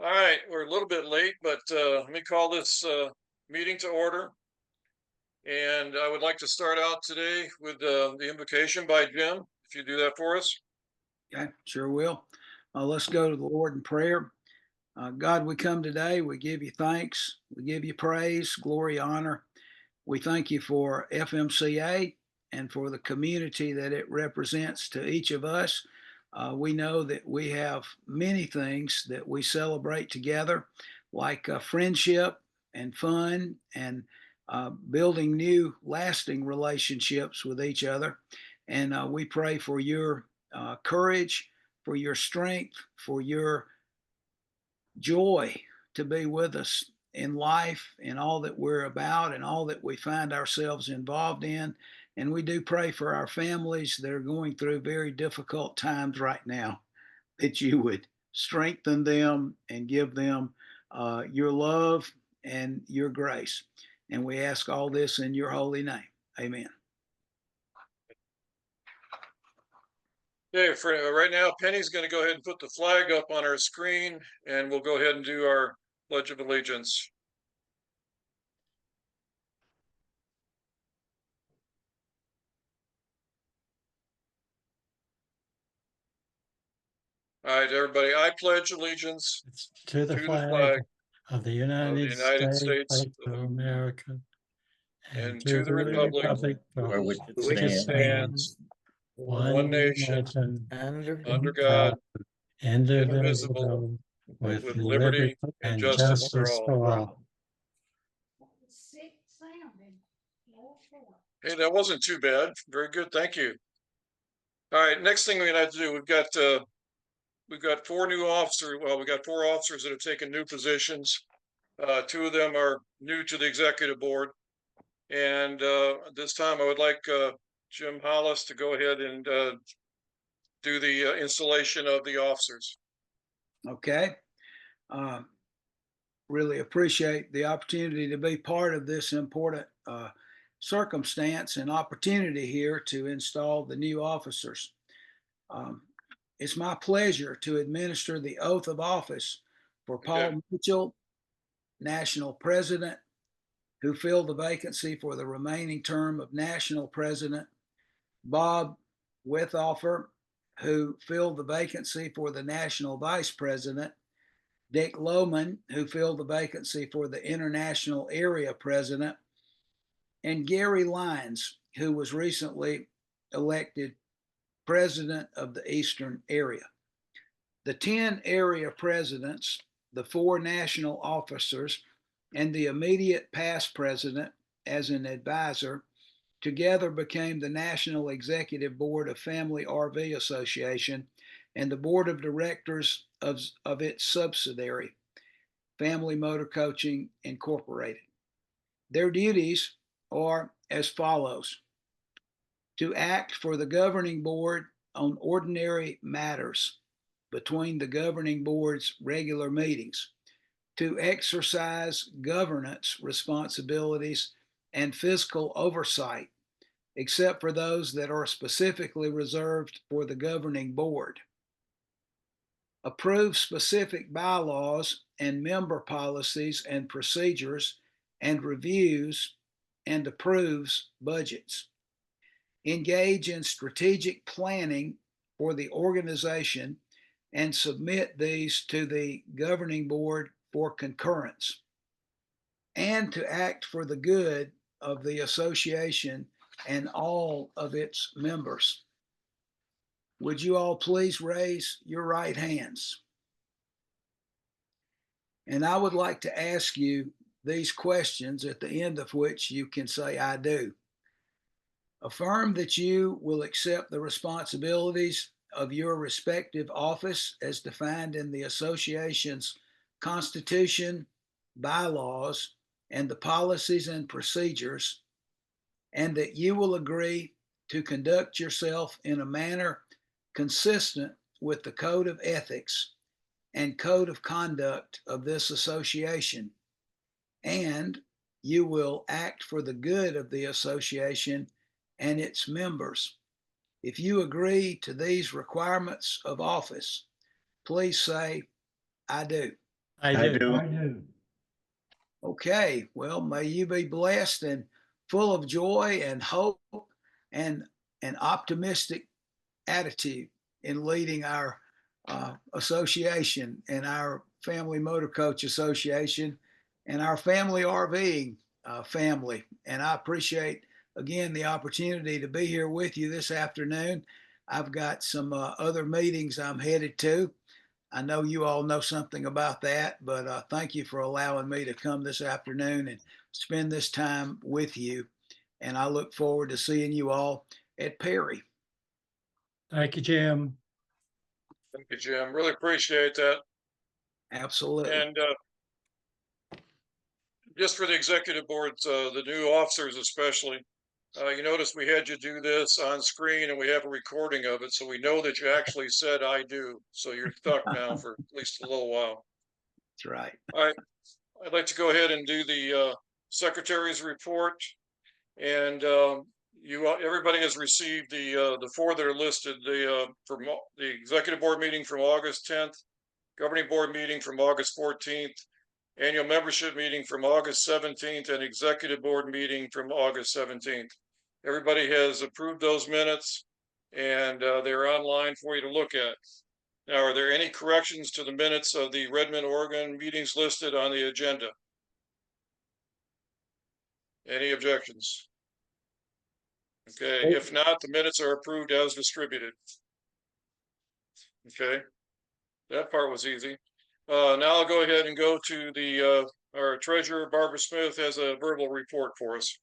All right, we're a little bit late, but let me call this meeting to order. And I would like to start out today with the invocation by Jim, if you do that for us. Okay, sure will. Let's go to the Lord in prayer. God, we come today. We give you thanks. We give you praise, glory, honor. We thank you for FMCA and for the community that it represents to each of us. We know that we have many things that we celebrate together, like friendship and fun and building new, lasting relationships with each other. And we pray for your courage, for your strength, for your joy to be with us in life and all that we're about and all that we find ourselves involved in. And we do pray for our families that are going through very difficult times right now, that you would strengthen them and give them your love and your grace. And we ask all this in your holy name. Amen. Okay, for right now, Penny's going to go ahead and put the flag up on our screen, and we'll go ahead and do our Pledge of Allegiance. All right, everybody, I pledge allegiance To the to the flag flag of the of the United United States States of America and and to to the the republic republic for for which it which it stands, stands, one one nation, nation, under under God, God, indivisible, indivisible, with with liberty liberty and and justice for justice all. for all. Hey, that wasn't too bad. Very good. Thank you. All right, next thing we're gonna have to do, we've got four new officers. Well, we got four officers that have taken new positions. Two of them are new to the executive board. And this time I would like Jim Hollis to go ahead and do the installation of the officers. Okay. Uh, really appreciate the opportunity to be part of this important circumstance and opportunity here to install the new officers. Um, it's my pleasure to administer the oath of office for Okay. Paul Mitchell, National President, who filled the vacancy for the remaining term of National President, Bob Wethoffer, who filled the vacancy for the National Vice President, Dick Lohman, who filled the vacancy for the International Area President, and Gary Lyons, who was recently elected President of the Eastern Area. The 10 area presidents, the 4 national officers, and the immediate past president as an advisor together became the National Executive Board of Family RV Association and the board of directors of its subsidiary, Family Motor Coaching Incorporated. Their duties are as follows: to act for the governing board on ordinary matters between the governing board's regular meetings, to exercise governance responsibilities and fiscal oversight, except for those that are specifically reserved for the governing board, approve specific bylaws and member policies and procedures and reviews, and approves budgets, engage in strategic planning for the organization and submit these to the governing board for concurrence, and to act for the good of the association and all of its members. Would you all please raise your right hands? And I would like to ask you these questions, at the end of which you can say, I do. Affirm that you will accept the responsibilities of your respective office as defined in the association's constitution, bylaws, and the policies and procedures, and that you will agree to conduct yourself in a manner consistent with the code of ethics and code of conduct of this association, and you will act for the good of the association and its members. If you agree to these requirements of office, please say, I do. I do. Okay, well, may you be blessed and full of joy and hope and an optimistic attitude in leading our association and our Family Motor Coach Association and our family RVing family. And I appreciate, again, the opportunity to be here with you this afternoon. I've got some other meetings I'm headed to. I know you all know something about that, but thank you for allowing me to come this afternoon and spend this time with you. And I look forward to seeing you all at Perry. Thank you, Jim. Thank you, Jim. Really appreciate that. Absolutely. And just for the executive boards, the new officers especially, you notice we had you do this on screen and we have a recording of it. So we know that you actually said "I do." So you're stuck now for at least a little while. That's right. All right. I'd like to go ahead and do the secretary's report. And everybody has received the four that are listed, from the executive board meeting from August 10th, governing board meeting from August 14th, annual membership meeting from August 17th, and executive board meeting from August 17th. Everybody has approved those minutes, and they're online for you to look at. Now, are there any corrections to the minutes of the Redmond, Oregon meetings listed on the agenda? Any objections? Okay, if not, the minutes are approved as distributed. Okay, that part was easy. Now I'll go ahead and go to the our treasurer, Barbara Smith, has a verbal report for us.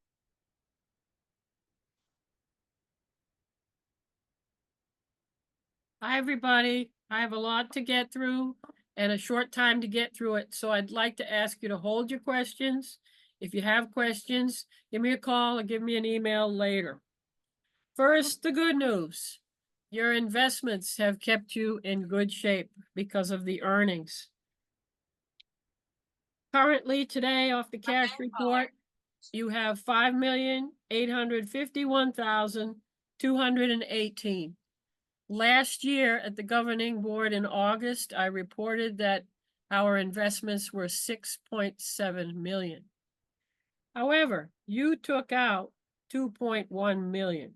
Hi, everybody. I have a lot to get through and a short time to get through it. So I'd like to ask you to hold your questions. If you have questions, give me a call or give me an email later. First, the good news. Your investments have kept you in good shape because of the earnings. Currently, today, off the cash report, you have $5,851,218. Last year at the governing board in August, I reported that our investments were 6.7 million. However, you took out 2.1 million,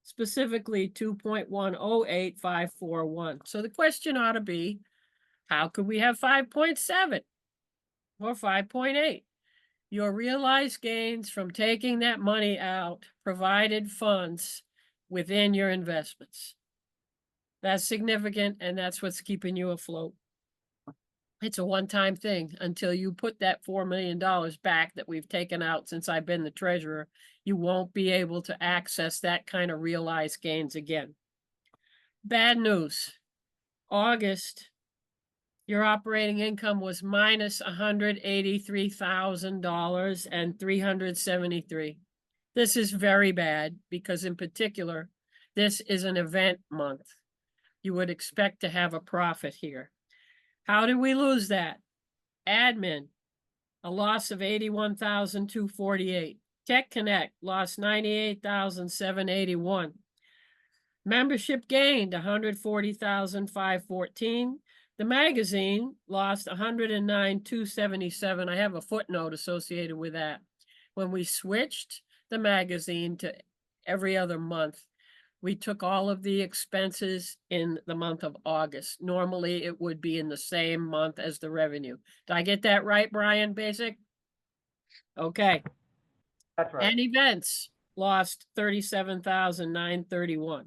specifically 2.108541. So the question ought to be, how could we have 5.7 or 5.8? Your realized gains from taking that money out provided funds within your investments. That's significant, and that's what's keeping you afloat. It's a one-time thing until you put that $4 million back that we've taken out since I've been the treasurer. You won't be able to access that kind of realized gains again. Bad news. August, your operating income was minus $183,000 and $373. This is very bad because in particular, this is an event month. You would expect to have a profit here. How did we lose that? Admin, a loss of $81,248. Tech Connect lost $98,781. Membership gained $140,514. The magazine lost $109,277. I have a footnote associated with that. When we switched the magazine to every other month, we took all of the expenses in the month of August. Normally, it would be in the same month as the revenue. Did I get that right, Brian, basic? Okay. That's right. And events lost $37,931.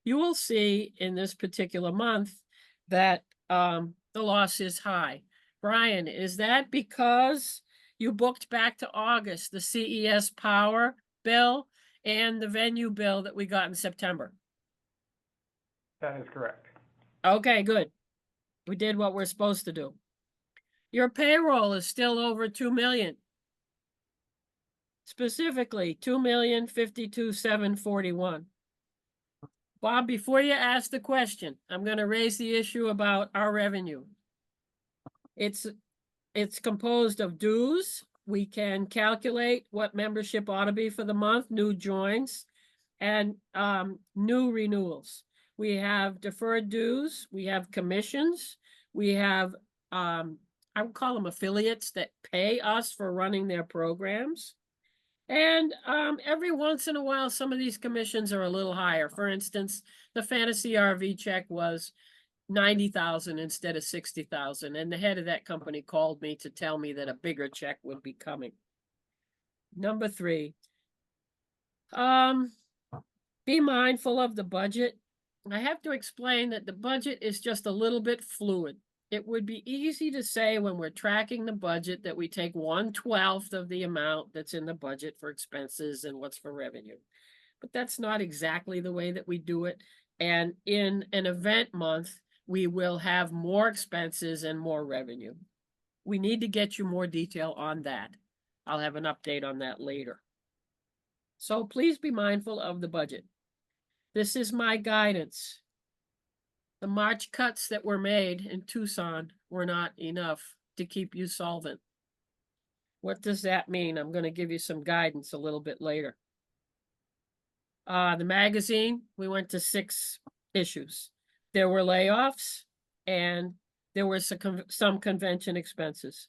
You will see in this particular month that the loss is high. Brian, is that because you booked back to August the CES power bill and the venue bill that we got in September? That is correct. Okay, good. We did what we're supposed to do. Your payroll is still over 2 million. Specifically, 2,052,741. Bob, before you ask the question, I'm going to raise the issue about our revenue. It's composed of dues. We can calculate what membership ought to be for the month, new joins, and new renewals. We have deferred dues, we have commissions, we have I would call them affiliates that pay us for running their programs. And every once in a while, some of these commissions are a little higher. For instance, the fantasy RV check was 90,000 instead of 60,000. And the head of that company called me to tell me that a bigger check would be coming. Number 3, be mindful of the budget. I have to explain that the budget is just a little bit fluid. It would be easy to say when we're tracking the budget that we take 1/12 of the amount that's in the budget for expenses and what's for revenue. But that's not exactly the way that we do it. And in an event month, we will have more expenses and more revenue. We need to get you more detail on that. I'll have an update on that later. So please be mindful of the budget. This is my guidance. The March cuts that were made in Tucson were not enough to keep you solvent. What does that mean? I'm going to give you some guidance a little bit later. The magazine, we went to 6 issues. There were layoffs and there were some convention expenses.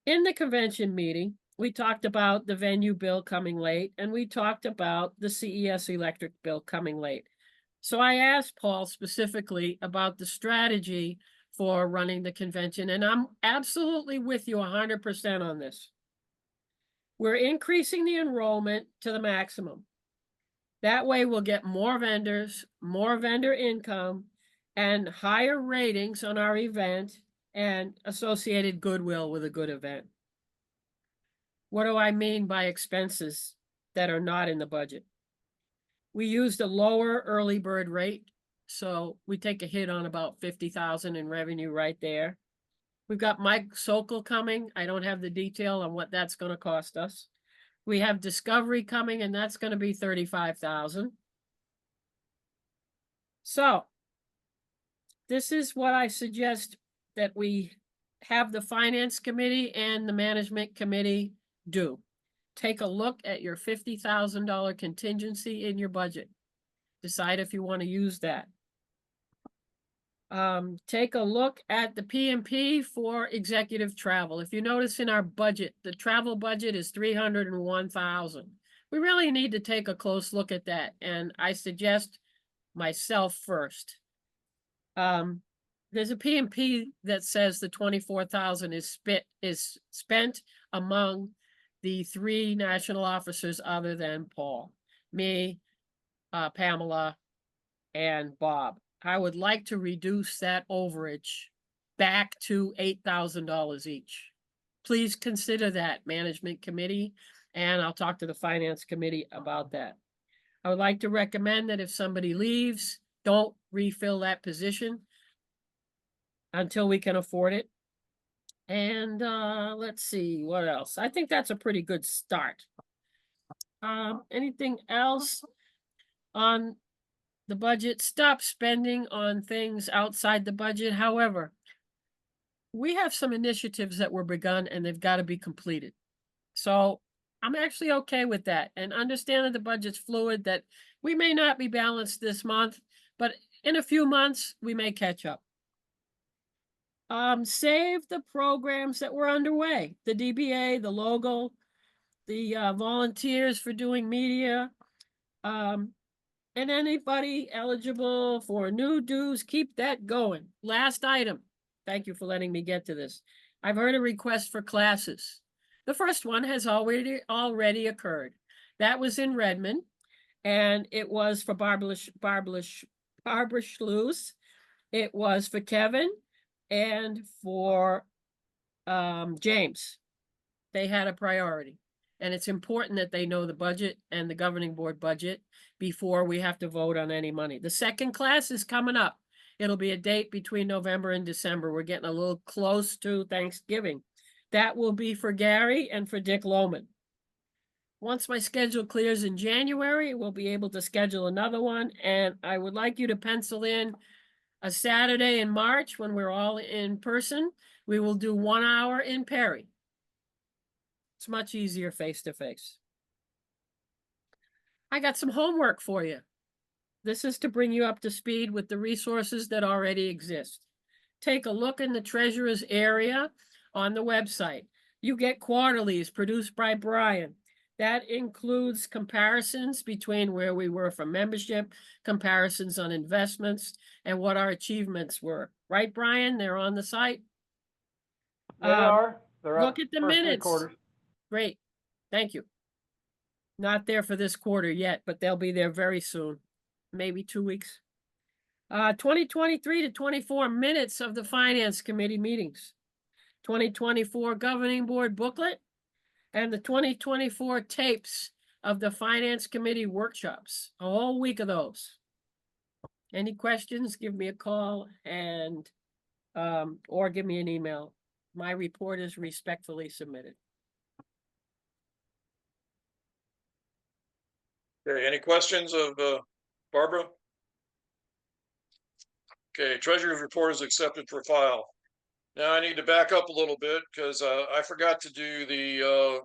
In the convention meeting, we talked about the venue bill coming late, and we talked about the CES electric bill coming late. So I asked Paul specifically about the strategy for running the convention, and I'm absolutely with you 100% on this. We're increasing the enrollment to the maximum. That way we'll get more vendors, more vendor income, and higher ratings on our event and associated goodwill with a good event. What do I mean by expenses that are not in the budget? We used a lower early bird rate, so we take a hit on about 50,000 in revenue right there. We've got Mike Sokol coming. I don't have the detail on what that's going to cost us. We have Discovery coming, and that's going to be 35,000. So this is what I suggest that we have the finance committee and the management committee do. Take a look at your $50,000 contingency in your budget. Decide if you want to use that. Take a look at the P&P for executive travel. If you notice in our budget, the travel budget is $301,000. We really need to take a close look at that, and I suggest myself first. There's a P&P that says the $24,000 is spent among the 3 national officers other than Paul, me, Pamela, and Bob. I would like to reduce that overage back to $8,000 each. Please consider that, management committee, and I'll talk to the finance committee about that. I would like to recommend that if somebody leaves, don't refill that position until we can afford it. And let's see, what else? I think that's a pretty good start. Anything else on the budget? Stop spending on things outside the budget. However, we have some initiatives that were begun and they've got to be completed. So I'm actually okay with that, and understand that the budget's fluid, that we may not be balanced this month, but in a few months we may catch up. Save the programs that were underway, the DBA, the logo, the volunteers for doing media, and anybody eligible for new dues, keep that going. Last item. Thank you for letting me get to this. I've heard a request for classes. The first one has already occurred. That was in Redmond, and it was for Barbara Schluss. It was for Kevin and for James. They had a priority, and it's important that they know the budget and the governing board budget before we have to vote on any money. The second class is coming up. It'll be a date between November and December. We're getting a little close to Thanksgiving. That will be for Gary and for Dick Lohman. Once my schedule clears in January, we'll be able to schedule another one, and I would like you to pencil in a Saturday in March when we're all in person. We will do 1 hour in Perry. It's much easier face to face. I got some homework for you. This is to bring you up to speed with the resources that already exist. take a look in the treasurer's area on the website. You get quarterlies produced by Brian. That includes comparisons between where we were for membership, comparisons on investments, and what our achievements were. Right, Brian? They're on the site. They are. They're Look up at the first three minutes. quarters. Great. Thank you. Not there for this quarter yet, but they'll be there very soon. Maybe 2 weeks. 2023 to 24 minutes of the Finance Committee meetings. 2024 Governing Board booklet and the 2024 tapes of the Finance Committee workshops. A whole week of those. Any questions, give me a call and or give me an email. My report is respectfully submitted. Okay, any questions of Barbara? Okay, treasurer's report is accepted for file. Now I need to back up a little bit because I forgot to do the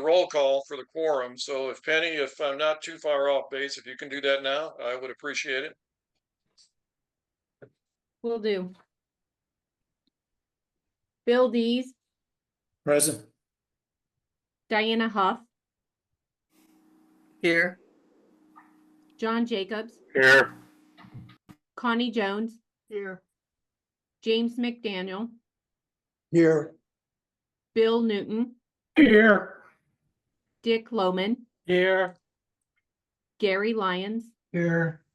roll call for the quorum. So if Penny, if I'm not too far off base, if you can do that now, I would appreciate it. Will do. Bill Dees, Present. Diana Huff, Here. John Jacobs, Here. Connie Jones, Here. James McDaniel, Here. Bill Newton, Here. Dick Loman, Here. Gary Lyons, Here.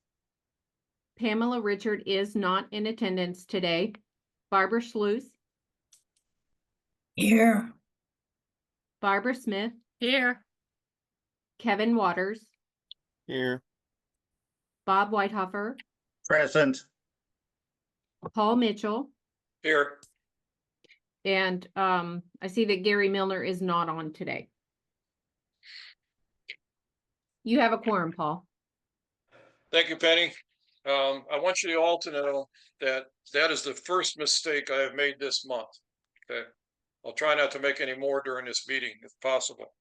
Pamela Richard is not in attendance today. Barbara Schluss, Here. Barbara Smith, Here. Kevin Waters, Here. Bob Whitehofer, Present. Paul Mitchell, Here, and I see that Gary Milner is not on today. You have a quorum, Paul. thank you, Penny. I want you all to know that that is the first mistake I have made this month. Okay, I'll try not to make any more during this meeting if possible.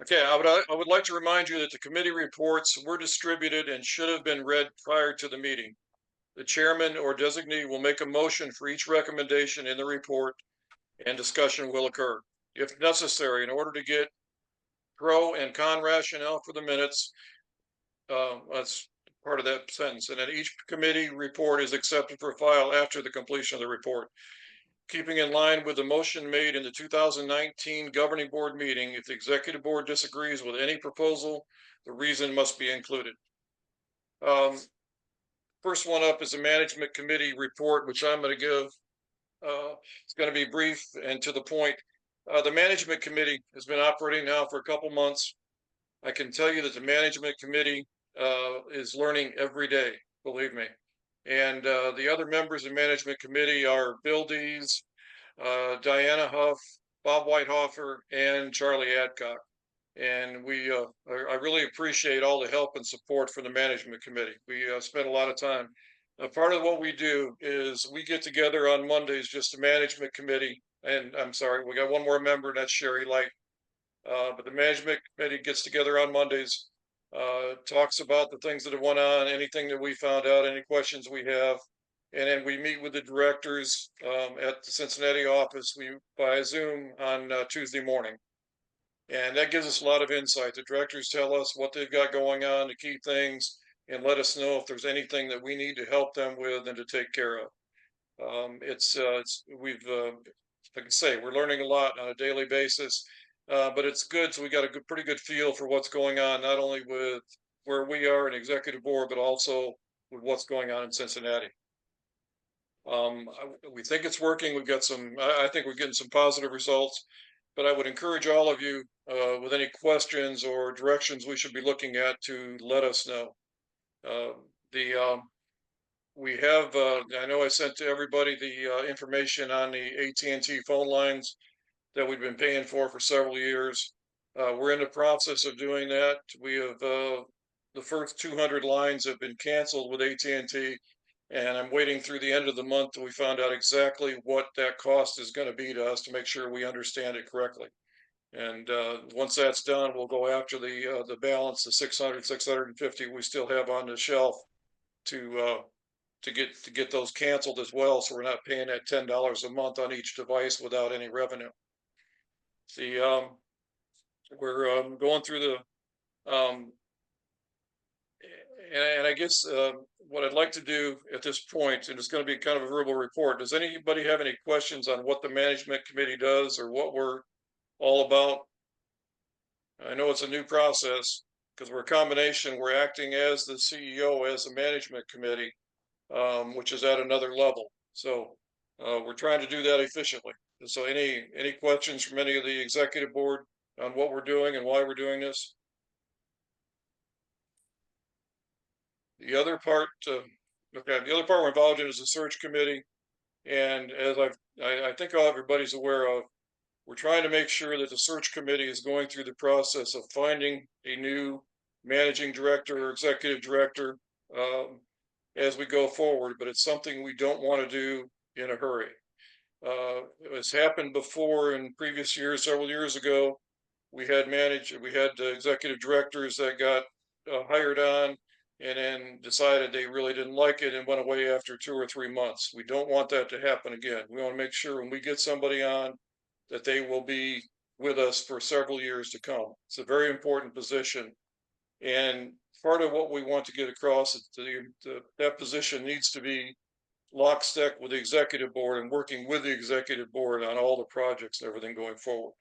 Okay, I would like to remind you that the committee reports were distributed and should have been read prior to the meeting. The chairman or designee will make a motion for each recommendation in the report, and discussion will occur. If necessary, in order to get pro and con rationale for the minutes, that's part of that sentence, and then each committee report is accepted for file after the completion of the report. Keeping in line with the motion made in the 2019 governing board meeting, if the executive board disagrees with any proposal, the reason must be included. First one up is a management committee report, which I'm going to give. It's going to be brief and to the point. The management committee has been operating now for a couple months. I can tell you that the management committee is learning every day, believe me. And the other members of management committee are Bill Dees, Diana Huff, Bob Whitehofer, and Charlie Adcock. And I really appreciate all the help and support from the management committee. We spent a lot of time. Part of what we do is we get together on Mondays, just the management committee. And I'm sorry, we got one more member, and that's Sherry Light. But the management committee gets together on Mondays, talks about the things that have went on, anything that we found out, any questions we have. And then we meet with the directors at the Cincinnati office by Zoom on Tuesday morning. And that gives us a lot of insight. The directors tell us what they've got going on, the key things, and let us know if there's anything that we need to help them with and to take care of. Like I say, we're learning a lot on a daily basis, but it's good. So we got a pretty good feel for what's going on, not only with where we are in executive board, but also with what's going on in Cincinnati. We think it's working. I think we're getting some positive results. But I would encourage all of you with any questions or directions we should be looking at to let us know. We have, I know I sent to everybody the information on the AT&T phone lines that we've been paying for several years. We're in the process of doing that. We have the first 200 lines have been canceled with AT&T. And I'm waiting through the end of the month till we found out exactly what that cost is going to be to us to make sure we understand it correctly. And once that's done, we'll go after the balance, the 600, 650 we still have on the shelf to to get those canceled as well, so we're not paying that $10 a month on each device without any revenue. We're going through the and I guess what I'd like to do at this point, and it's going to be kind of a verbal report. Does anybody have any questions on what the management committee does or what we're all about? I know it's a new process because we're a combination. We're acting as the CEO, as the management committee, which is at another level. So we're trying to do that efficiently. So any questions from any of the executive board on what we're doing and why we're doing this? The other part, okay, the other part we're involved in is the search committee. And as I think everybody's aware of, we're trying to make sure that the search committee is going through the process of finding a new managing director or executive director as we go forward, but it's something we don't want to do in a hurry. It's happened before in previous years, several years ago. We had executive directors that got hired on and then decided they really didn't like it and went away after 2 or 3 months. We don't want that to happen again. We want to make sure when we get somebody on that they will be with us for several years to come. It's a very important position. And part of what we want to get across is that position needs to be lockstep with the executive board and working with the executive board on all the projects and everything going forward.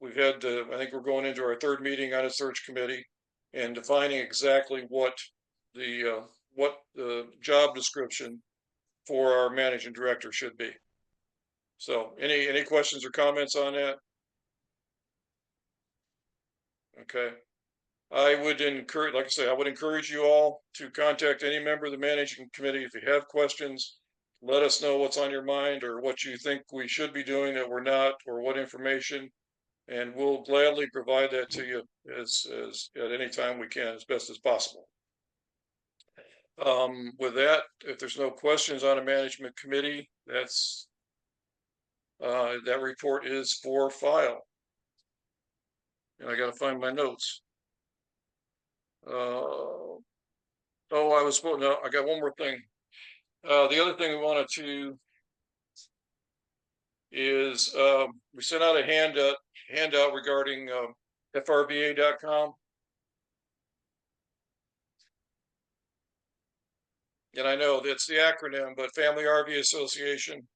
We've had, I think we're going into our 3rd meeting on a search committee and defining exactly what the job description for our managing director should be. So any questions or comments on that? Okay. I would encourage, like I say, I would encourage you all to contact any member of the managing committee. If you have questions, let us know what's on your mind or what you think we should be doing that we're not, or what information, and we'll gladly provide that to you as at any time we can, as best as possible. With that, if there's no questions on a management committee, that report is for file. And I got to find my notes. Oh, I got one more thing. The other thing we wanted to is we sent out a handout regarding FRVA.com. And I know that's the acronym, but Family RV Association.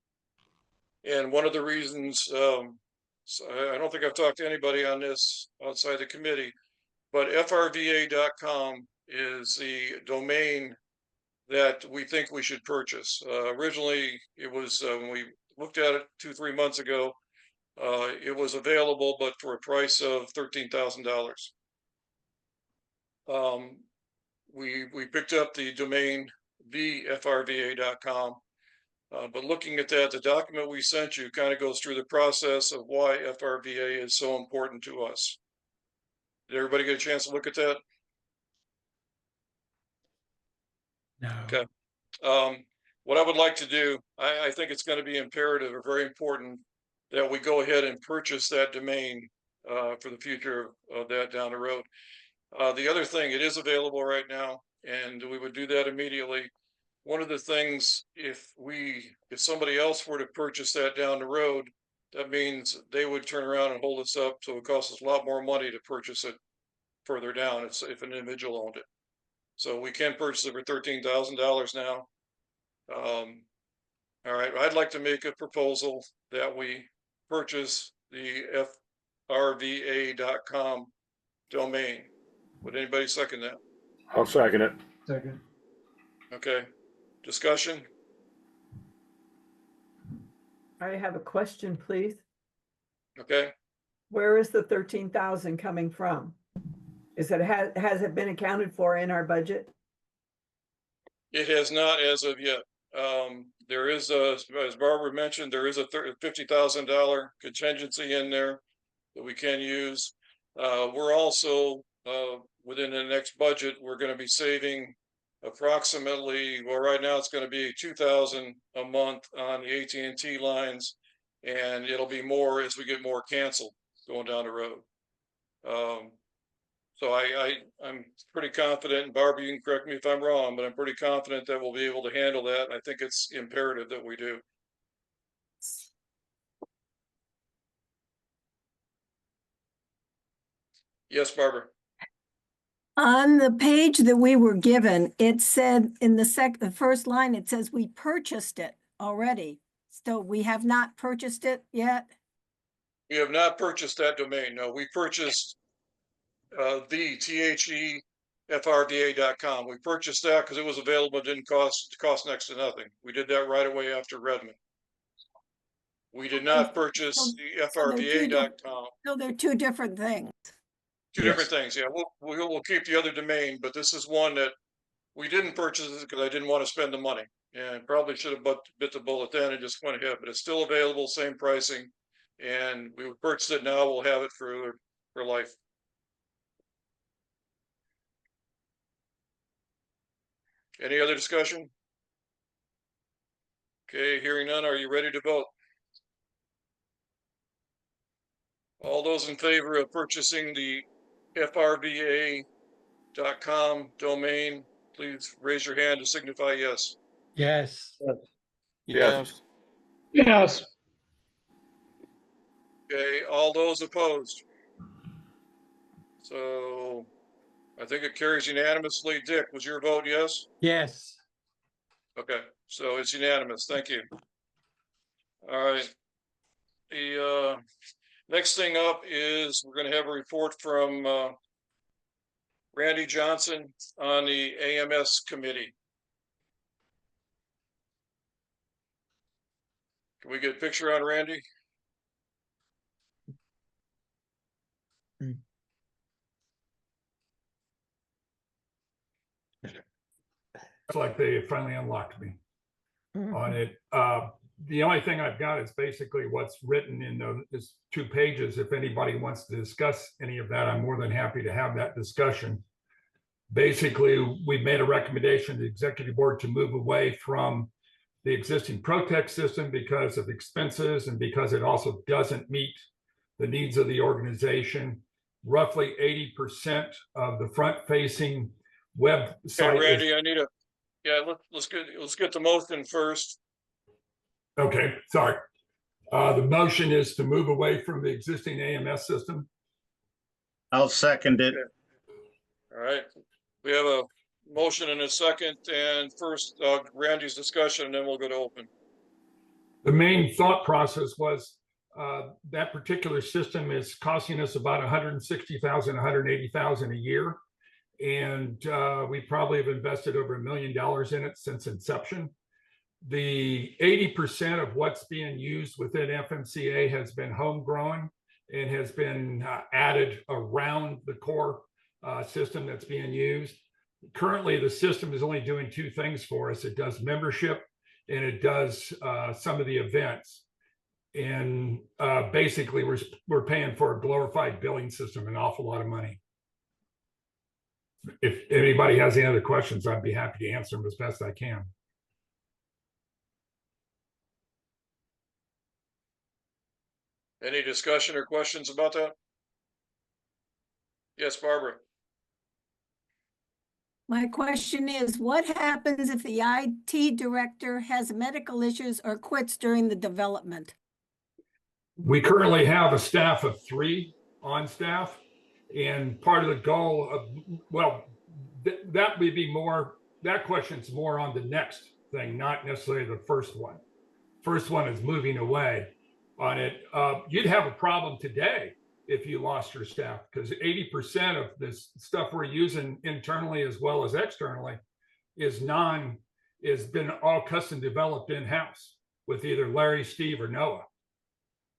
And one of the reasons, so I don't think I've talked to anybody on this outside the committee, but FRVA.com is the domain that we think we should purchase. Originally, it was when we looked at it 2-3 months ago, it was available, but for a price of $13,000. We picked up the domain FRVA.com. But looking at that, the document we sent you kind of goes through the process of why FRVA is so important to us. Did everybody get a chance to look at that? No. Okay. What I would like to do, I think it's going to be imperative or very important that we go ahead and purchase that domain for the future of that down the road. The other thing, it is available right now, and we would do that immediately. One of the things, if somebody else were to purchase that down the road, that means they would turn around and hold us up. So it costs us a lot more money to purchase it further down if an individual owned it. So we can purchase it for $13,000 now. All right, I'd like to make a proposal that we purchase the FRVA.com domain. Would anybody second that? I'll second it. Second. Okay, discussion? I have a question, please. Okay, Where is the 13,000 coming from? Has it been accounted for in our budget? it has not as of yet. There is as Barbara mentioned, there is a $50,000 contingency in there that we can use. We're also within the next budget, we're going to be saving approximately, well, right now it's going to be $2,000 a month on the AT&T lines, and it'll be more as we get more canceled going down the road. So I'm pretty confident, and Barbara, you can correct me if I'm wrong, but I'm pretty confident that we'll be able to handle that. And I think it's imperative that we do. Yes, Barbara. On the page that we were given, it said in the first line, it says we purchased it already. So we have not purchased it yet? We have not purchased that domain. No, we purchased the THEFRDA.com. We purchased that because it was available. It didn't cost next to nothing. We did that right away after Redmond. We did not purchase the FRDA.com. So they're two different things. Two different things. Yeah, we'll keep the other domain, but this is one that we didn't purchase because I didn't want to spend the money, and probably should have bit the bullet then and just went ahead. But it's still available, same pricing, and we purchased it. Now we'll have it for life. Any other discussion? Okay, hearing none. Are you ready to vote? All those in favor of purchasing the FRVA.com domain, please raise your hand to signify yes. Yes. Yes. Yes. Okay, all those opposed? So I think it carries unanimously. Dick, was your vote yes? Yes. Okay, so it's unanimous. Thank you. All right. The next thing up is we're going to have a report from Randy Johnson on the AMS committee. Can we get a picture on Randy? It's like they finally unlocked me on it. The only thing I've got is basically what's written in those 2 pages. If anybody wants to discuss any of that, I'm more than happy to have that discussion. Basically, we've made a recommendation to the executive board to move away from the existing Protect system because of expenses and because it also doesn't meet the needs of the organization. Roughly 80% of the front-facing website. Okay, Randy, I need a let's get the motion first. Okay, sorry. The motion is to move away from the existing AMS system. I'll second it. All right, we have a motion and a second, and first Randy's discussion, and then we'll go to open. The main thought process was that particular system is costing us about 160,000, 180,000 a year. And we probably have invested over $1 million in it since inception. The 80% of what's being used within FMCA has been homegrown and has been added around the core system that's being used. Currently, the system is only doing 2 things for us. It does membership and it does some of the events. And basically, we're paying for a glorified billing system, an awful lot of money. If anybody has any other questions, I'd be happy to answer them as best I can. Any discussion or questions about that? Yes, Barbara. My question is, what happens if the IT director has medical issues or quits during the development? We currently have a staff of 3 on staff. And part of the goal of, well, that would be more, that question's more on the next thing, not necessarily the first one. First one is moving away on it. You'd have a problem today if you lost your staff, because 80% of this stuff we're using internally as well as externally is been all custom developed in-house with either Larry, Steve, or Noah.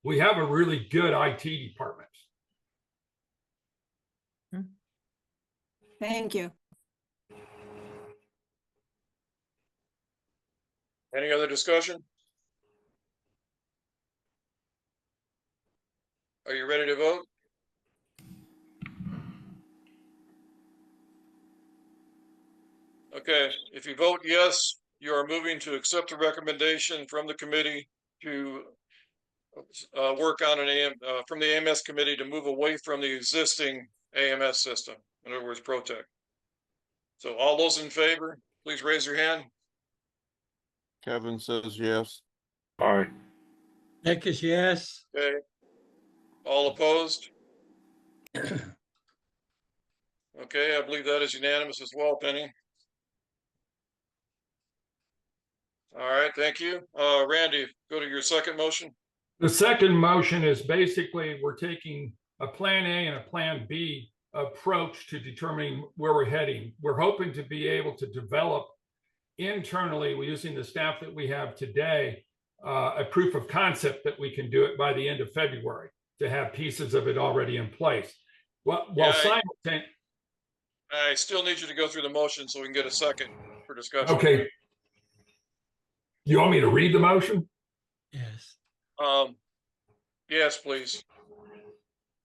We have a really good IT department. Thank you. Any other discussion? Are you ready to vote? Okay, if you vote yes, you are moving to accept the recommendation from the committee to work on from the AMS committee to move away from the existing AMS system. In other words, Protect. So all those in favor, please raise your hand. Kevin says yes. Aye. Nick is yes. Okay. All opposed? Okay, I believe that is unanimous as well, Penny. All right, thank you. Randy, go to your second motion. The second motion is basically we're taking a plan A and a plan B approach to determining where we're heading. We're hoping to be able to develop internally, using the staff that we have today, a proof of concept that we can do it by the end of February, to have pieces of it already in place. While simultaneously, I still need you to go through the motion so we can get a second for discussion. okay. You want me to read the motion? Yes. Yes, please.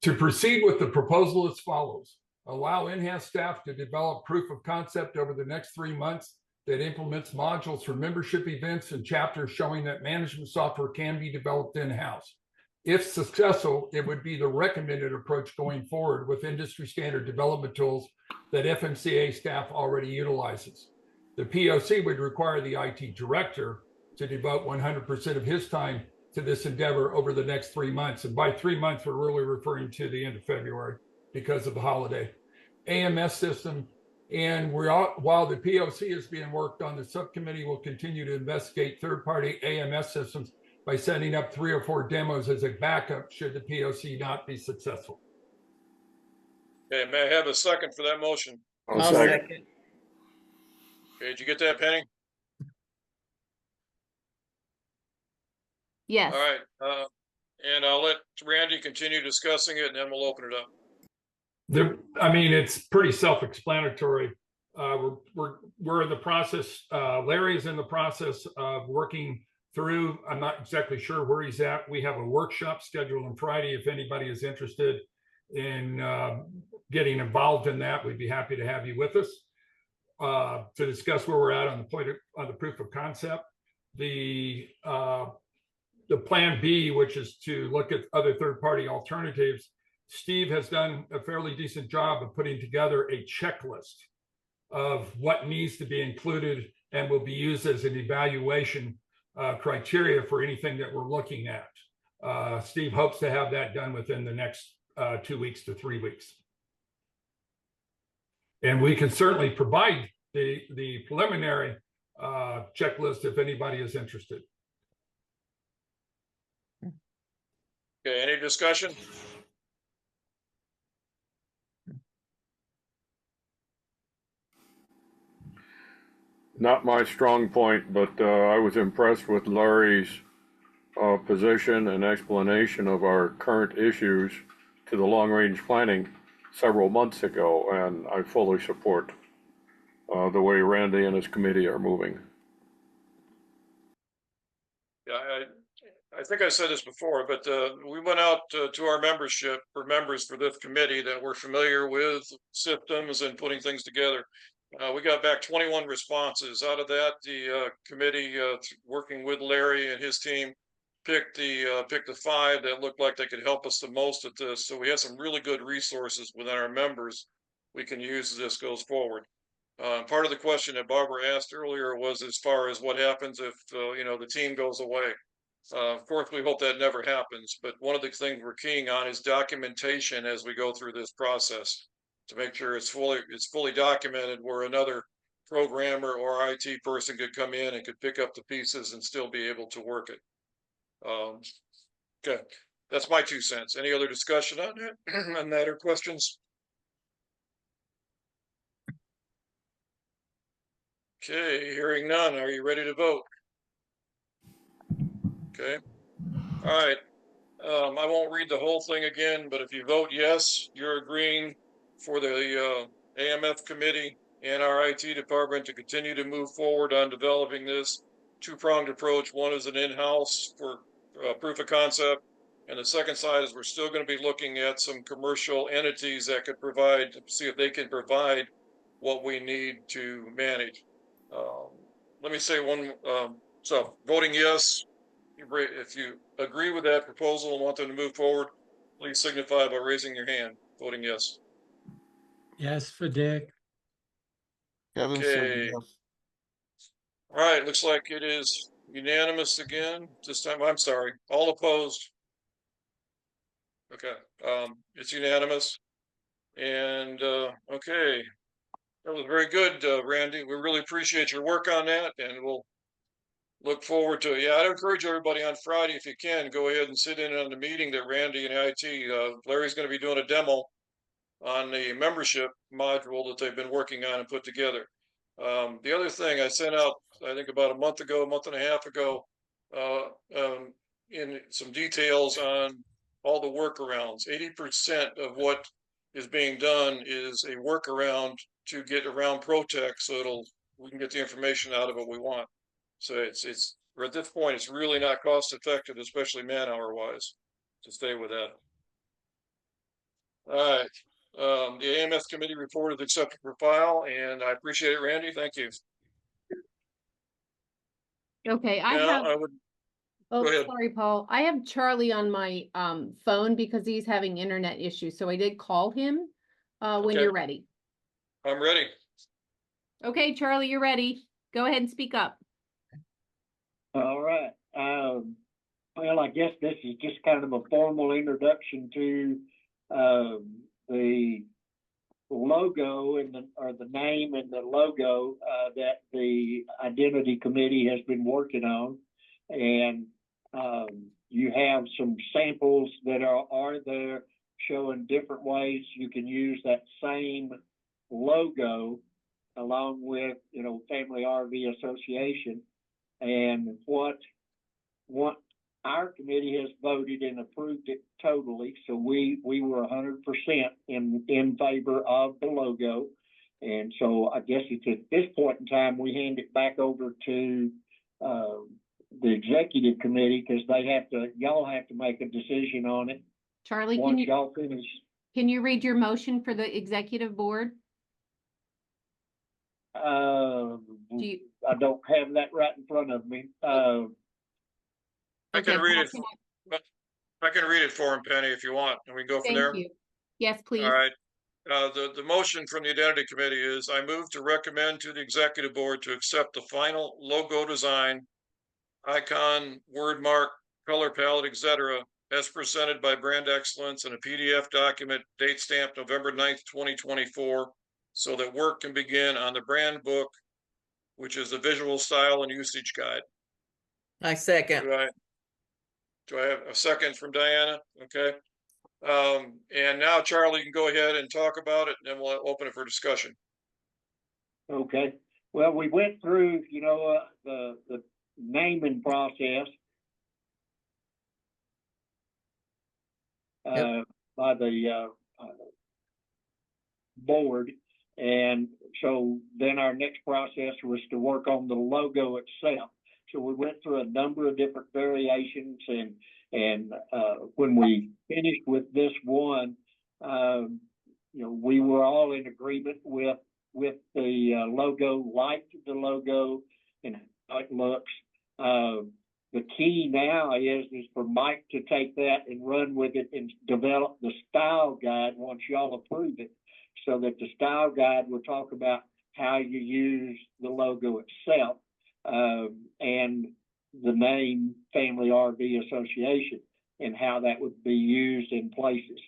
To proceed with the proposal as follows: allow in-house staff to develop proof of concept over the next 3 months that implements modules for membership events and chapters showing that management software can be developed in-house. If successful, it would be the recommended approach going forward with industry standard development tools that FMCA staff already utilizes. The POC would require the IT director to devote 100% of his time to this endeavor over the next 3 months. And by 3 months, we're really referring to the end of February because of the holiday. AMS system, and while the POC is being worked on, the subcommittee will continue to investigate third-party AMS systems by setting up 3 or 4 demos as a backup should the POC not be successful. Okay, may I have a second for that motion? I'll second. Okay, did you get that, Penny? Yes. All right, and I'll let Randy continue discussing it and then we'll open it up. I mean, it's pretty self-explanatory. We're in the process. Larry's in the process of working through. I'm not exactly sure where he's at. We have a workshop scheduled on Friday. If anybody is interested in getting involved in that, we'd be happy to have you with us to discuss where we're at on the proof of concept. The plan B, which is to look at other third-party alternatives. Steve has done a fairly decent job of putting together a checklist of what needs to be included and will be used as an evaluation criteria for anything that we're looking at. Steve hopes to have that done within the next 2 weeks to 3 weeks. And we can certainly provide the preliminary checklist if anybody is interested. Okay, any discussion? Not my strong point, but I was impressed with Larry's position and explanation of our current issues to the long-range planning several months ago, and I fully support the way Randy and his committee are moving. Yeah, I think I said this before, but we went out to our membership for members for this committee that were familiar with systems and putting things together. We got back 21 responses. Out of that, the committee, working with Larry and his team, picked the 5 that looked like they could help us the most at this. So we have some really good resources within our members we can use as this goes forward. Part of the question that Barbara asked earlier was as far as what happens if the team goes away. Of course, we hope that never happens. But one of the things we're keying on is documentation as we go through this process, to make sure it's fully documented, where another programmer or IT person could come in and could pick up the pieces and still be able to work it. Okay, that's my 2 cents. Any other discussion on that, on that or questions? Okay, hearing none. Are you ready to vote? Okay. All right. I won't read the whole thing again, but if you vote yes, you're agreeing for the AMF committee and our IT department to continue to move forward on developing this 2-pronged approach. One is an in-house for proof of concept, and the second side is we're still going to be looking at some commercial entities that could provide, see if they can provide what we need to manage. Let me say one, so voting yes, if you agree with that proposal and want them to move forward, please signify by raising your hand, voting yes. Yes for Dick. Kevin says Okay. yes. All right, looks like it is unanimous again. This time, I'm sorry, all opposed. Okay, it's unanimous. And, okay. That was very good, Randy. We really appreciate your work on that and we'll look forward to it. Yeah, I'd encourage everybody on Friday, if you can, go ahead and sit in on the meeting that Randy and IT, Larry's gonna be doing a demo on the membership module that they've been working on and put together. The other thing I sent out, I think about a month and a half ago, in some details on all the workarounds. 80% of what is being done is a workaround to get around ProTech, so we can get the information out of it we want. So it's at this point, it's really not cost effective, especially man hour wise, to stay with that. All right. The AMS committee report is accepted for file, and I appreciate it, Randy. Thank you. Okay, Now, I would, oh, go ahead. sorry, Paul. I have Charlie on my phone because he's having internet issues. So I did call him when Okay. you're ready. I'm ready. Okay, Charlie, you're ready. Go ahead and speak up. All right. Well, I guess this is just kind of a formal introduction to the logo and the name and the logo that the identity committee has been working on. And you have some samples that are there showing different ways you can use that same logo along with, Family RV Association. And what our committee has voted and approved it totally. So we were 100% in favor of the logo. And so I guess it's at this point in time, we hand it back over to the executive committee because y'all have to make a decision on it. Charlie, Once y'all finish. can you read your motion for the executive board? I don't have that right in front of me. I can read Paul, it. I can read it for him, Penny, if you want, and we can go from there. Thank you. Yes, please. All right. The motion from the identity committee is I move to recommend to the executive board to accept the final logo design, icon, word mark, color palette, etc., as presented by Brand Excellence in a PDF document, date stamped November 9th, 2024, so that work can begin on the brand book, which is the visual style and usage guide. I second. Do I have a second from Diana? Okay. And now Charlie, you can go ahead and talk about it, and then we'll open it for discussion. Okay. Well, we went through, the naming process by the board. And so then our next process was to work on the logo itself. So we went through a number of different variations, and when we finished with this one, we were all in agreement with the logo, liked the logo and how it looks. The key now is for Mike to take that and run with it and develop the style guide once y'all approve it, so that the style guide will talk about how you use the logo itself. And the name Family RV Association and how that would be used in places.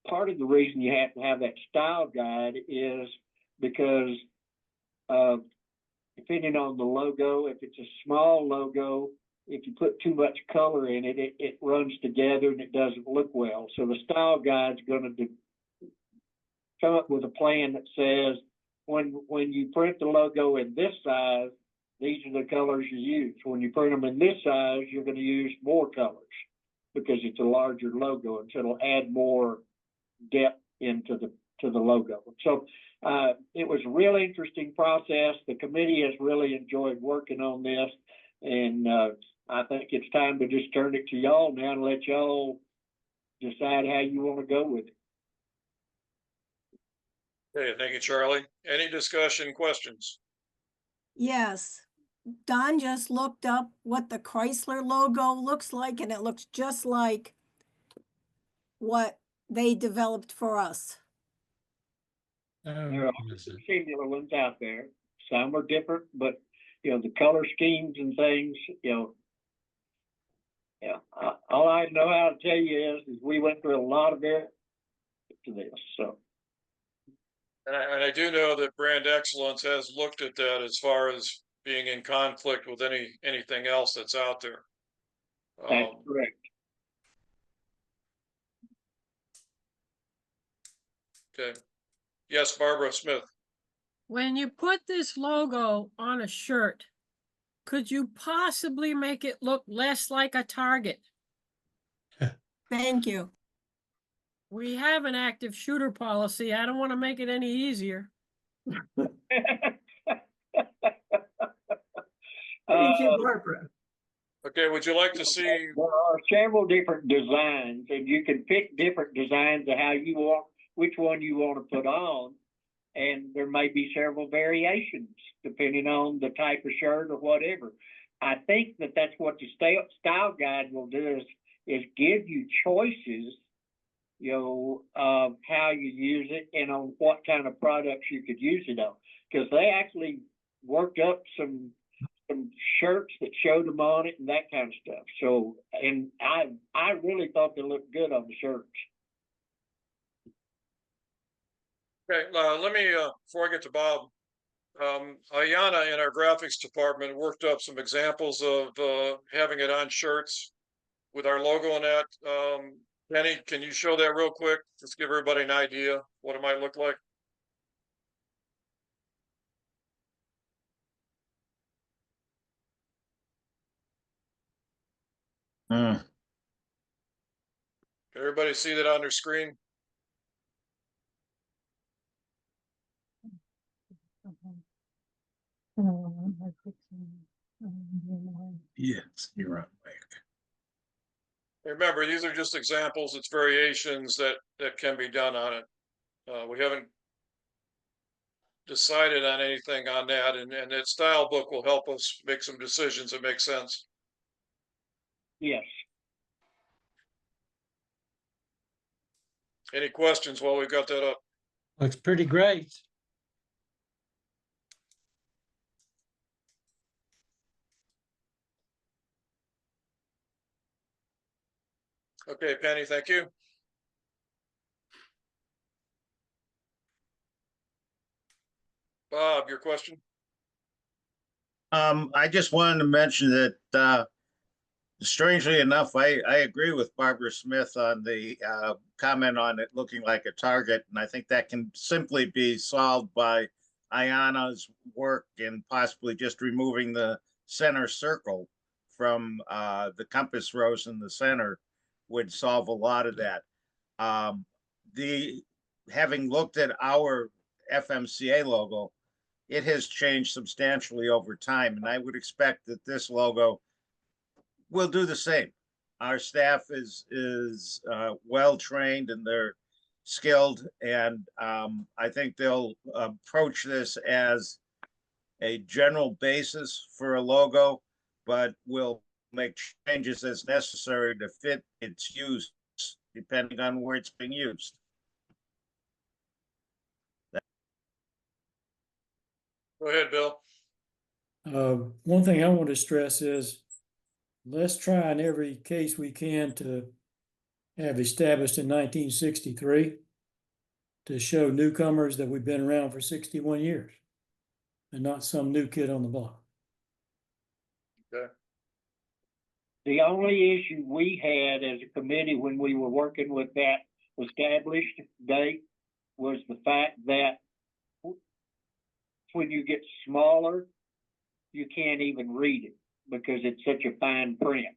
Part of the reason you have to have that style guide is because depending on the logo, if it's a small logo, if you put too much color in it, it runs together and it doesn't look well. So the style guide's going to come up with a plan that says when you print the logo in this size, these are the colors you use. When you print them in this size, you're going to use more colors because it's a larger logo, and so it'll add more depth into the logo. So it was a really interesting process. The committee has really enjoyed working on this, and I think it's time to just turn it to y'all now and let y'all decide how you want to go with it. Okay, thank you, Charlie. Any discussion, questions? Yes. Don just looked up what the Chrysler logo looks like, and it looks just like what they developed for us. There are goodness. some similar ones out there. Some are different, but the color schemes and things, all I know how to tell you is we went through a lot of it to this. So And I do know that Brand Excellence has looked at that as far as being in conflict with anything else that's out there. that's correct. Okay. Yes, Barbara Smith. When you put this logo on a shirt, could you possibly make it look less like a Target? Thank you. We have an active shooter policy. I don't want to make it any easier. Thank you, Barbara. Okay, would you like to see? There are several different designs, and you can pick different designs of how you want, which one you want to put on. And there may be several variations depending on the type of shirt or whatever. I think that's what the style guide will do is give you choices, of how you use it and on what kind of products you could use it on. Because they actually worked up some shirts that showed them on it and that kind of stuff. So, and I really thought they looked good on the shirts. Okay, let me, before I get to Bob, Ayana in our graphics department worked up some examples of having it on shirts with our logo on that. Penny, can you show that real quick? Just give everybody an idea what it might look like. Everybody see that on their screen? Yes, you're right. Remember, these are just examples. It's variations that can be done on it. We haven't decided on anything on that, and that style book will help us make some decisions that make sense. Yes. Any questions while we've got that up? Looks pretty great. Okay, Penny, thank you. Bob, your question? I just wanted to mention that, strangely enough, I agree with Barbara Smith on the comment on it looking like a target, and I think that can simply be solved by Ayana's work and possibly just removing the center circle from the compass rose in the center would solve a lot of that. Having looked at our FMCA logo, it has changed substantially over time, and I would expect that this logo will do the same. Our staff is well trained and they're skilled, and I think they'll approach this as a general basis for a logo, but will make changes as necessary to fit its use, depending on where it's being used. Go ahead, Bill. One thing I want to stress is let's try in every case we can to have established in 1963 to show newcomers that we've been around for 61 years and not some new kid on the block. Okay. The only issue we had as a committee when we were working with that established date was the fact that when you get smaller, you can't even read it because it's such a fine print.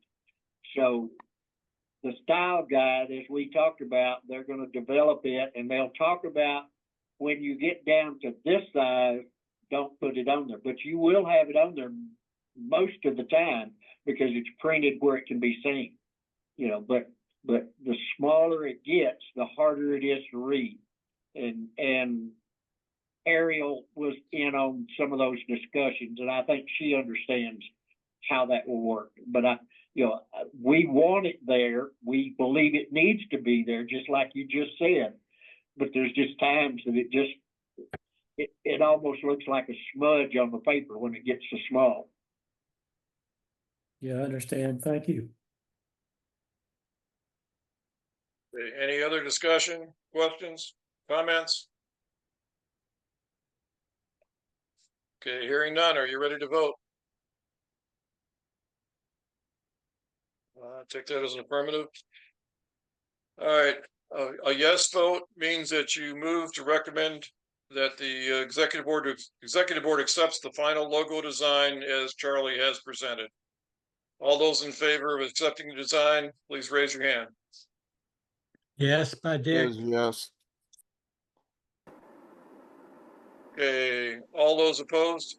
So the style guide, as we talked about, they're going to develop it and they'll talk about when you get down to this size, don't put it on there, but you will have it on there most of the time because it's printed where it can be seen, but the smaller it gets, the harder it is to read. And Ariel was in on some of those discussions, and I think she understands how that will work. But we want it there. We believe it needs to be there, just like you just said. But there's just times that it almost looks like a smudge on the paper when it gets so small. Yeah, I understand. Thank you. Okay, any other discussion, questions, comments? Okay, hearing none. Are you ready to vote? Take that as an affirmative. All right, a yes vote means that you move to recommend that the executive board accepts the final logo design as Charlie has presented. All those in favor of accepting the design, please raise your hand. Yes, by Dick. Yes. Okay, all those opposed?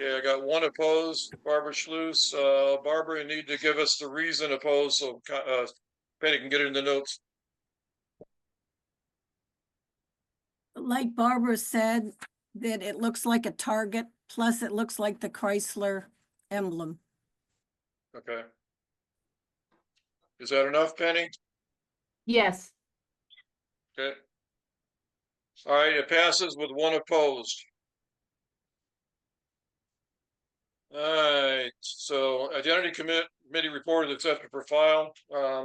Okay, I got one opposed, Barbara Schluss. Barbara, you need to give us the reason opposed so Penny can get it in the notes. Like Barbara said, that it looks like a Target, plus it looks like the Chrysler emblem. Okay. Is that enough, Penny? Yes. Okay. All right, it passes with one opposed. All right, so identity committee report is accepted for file.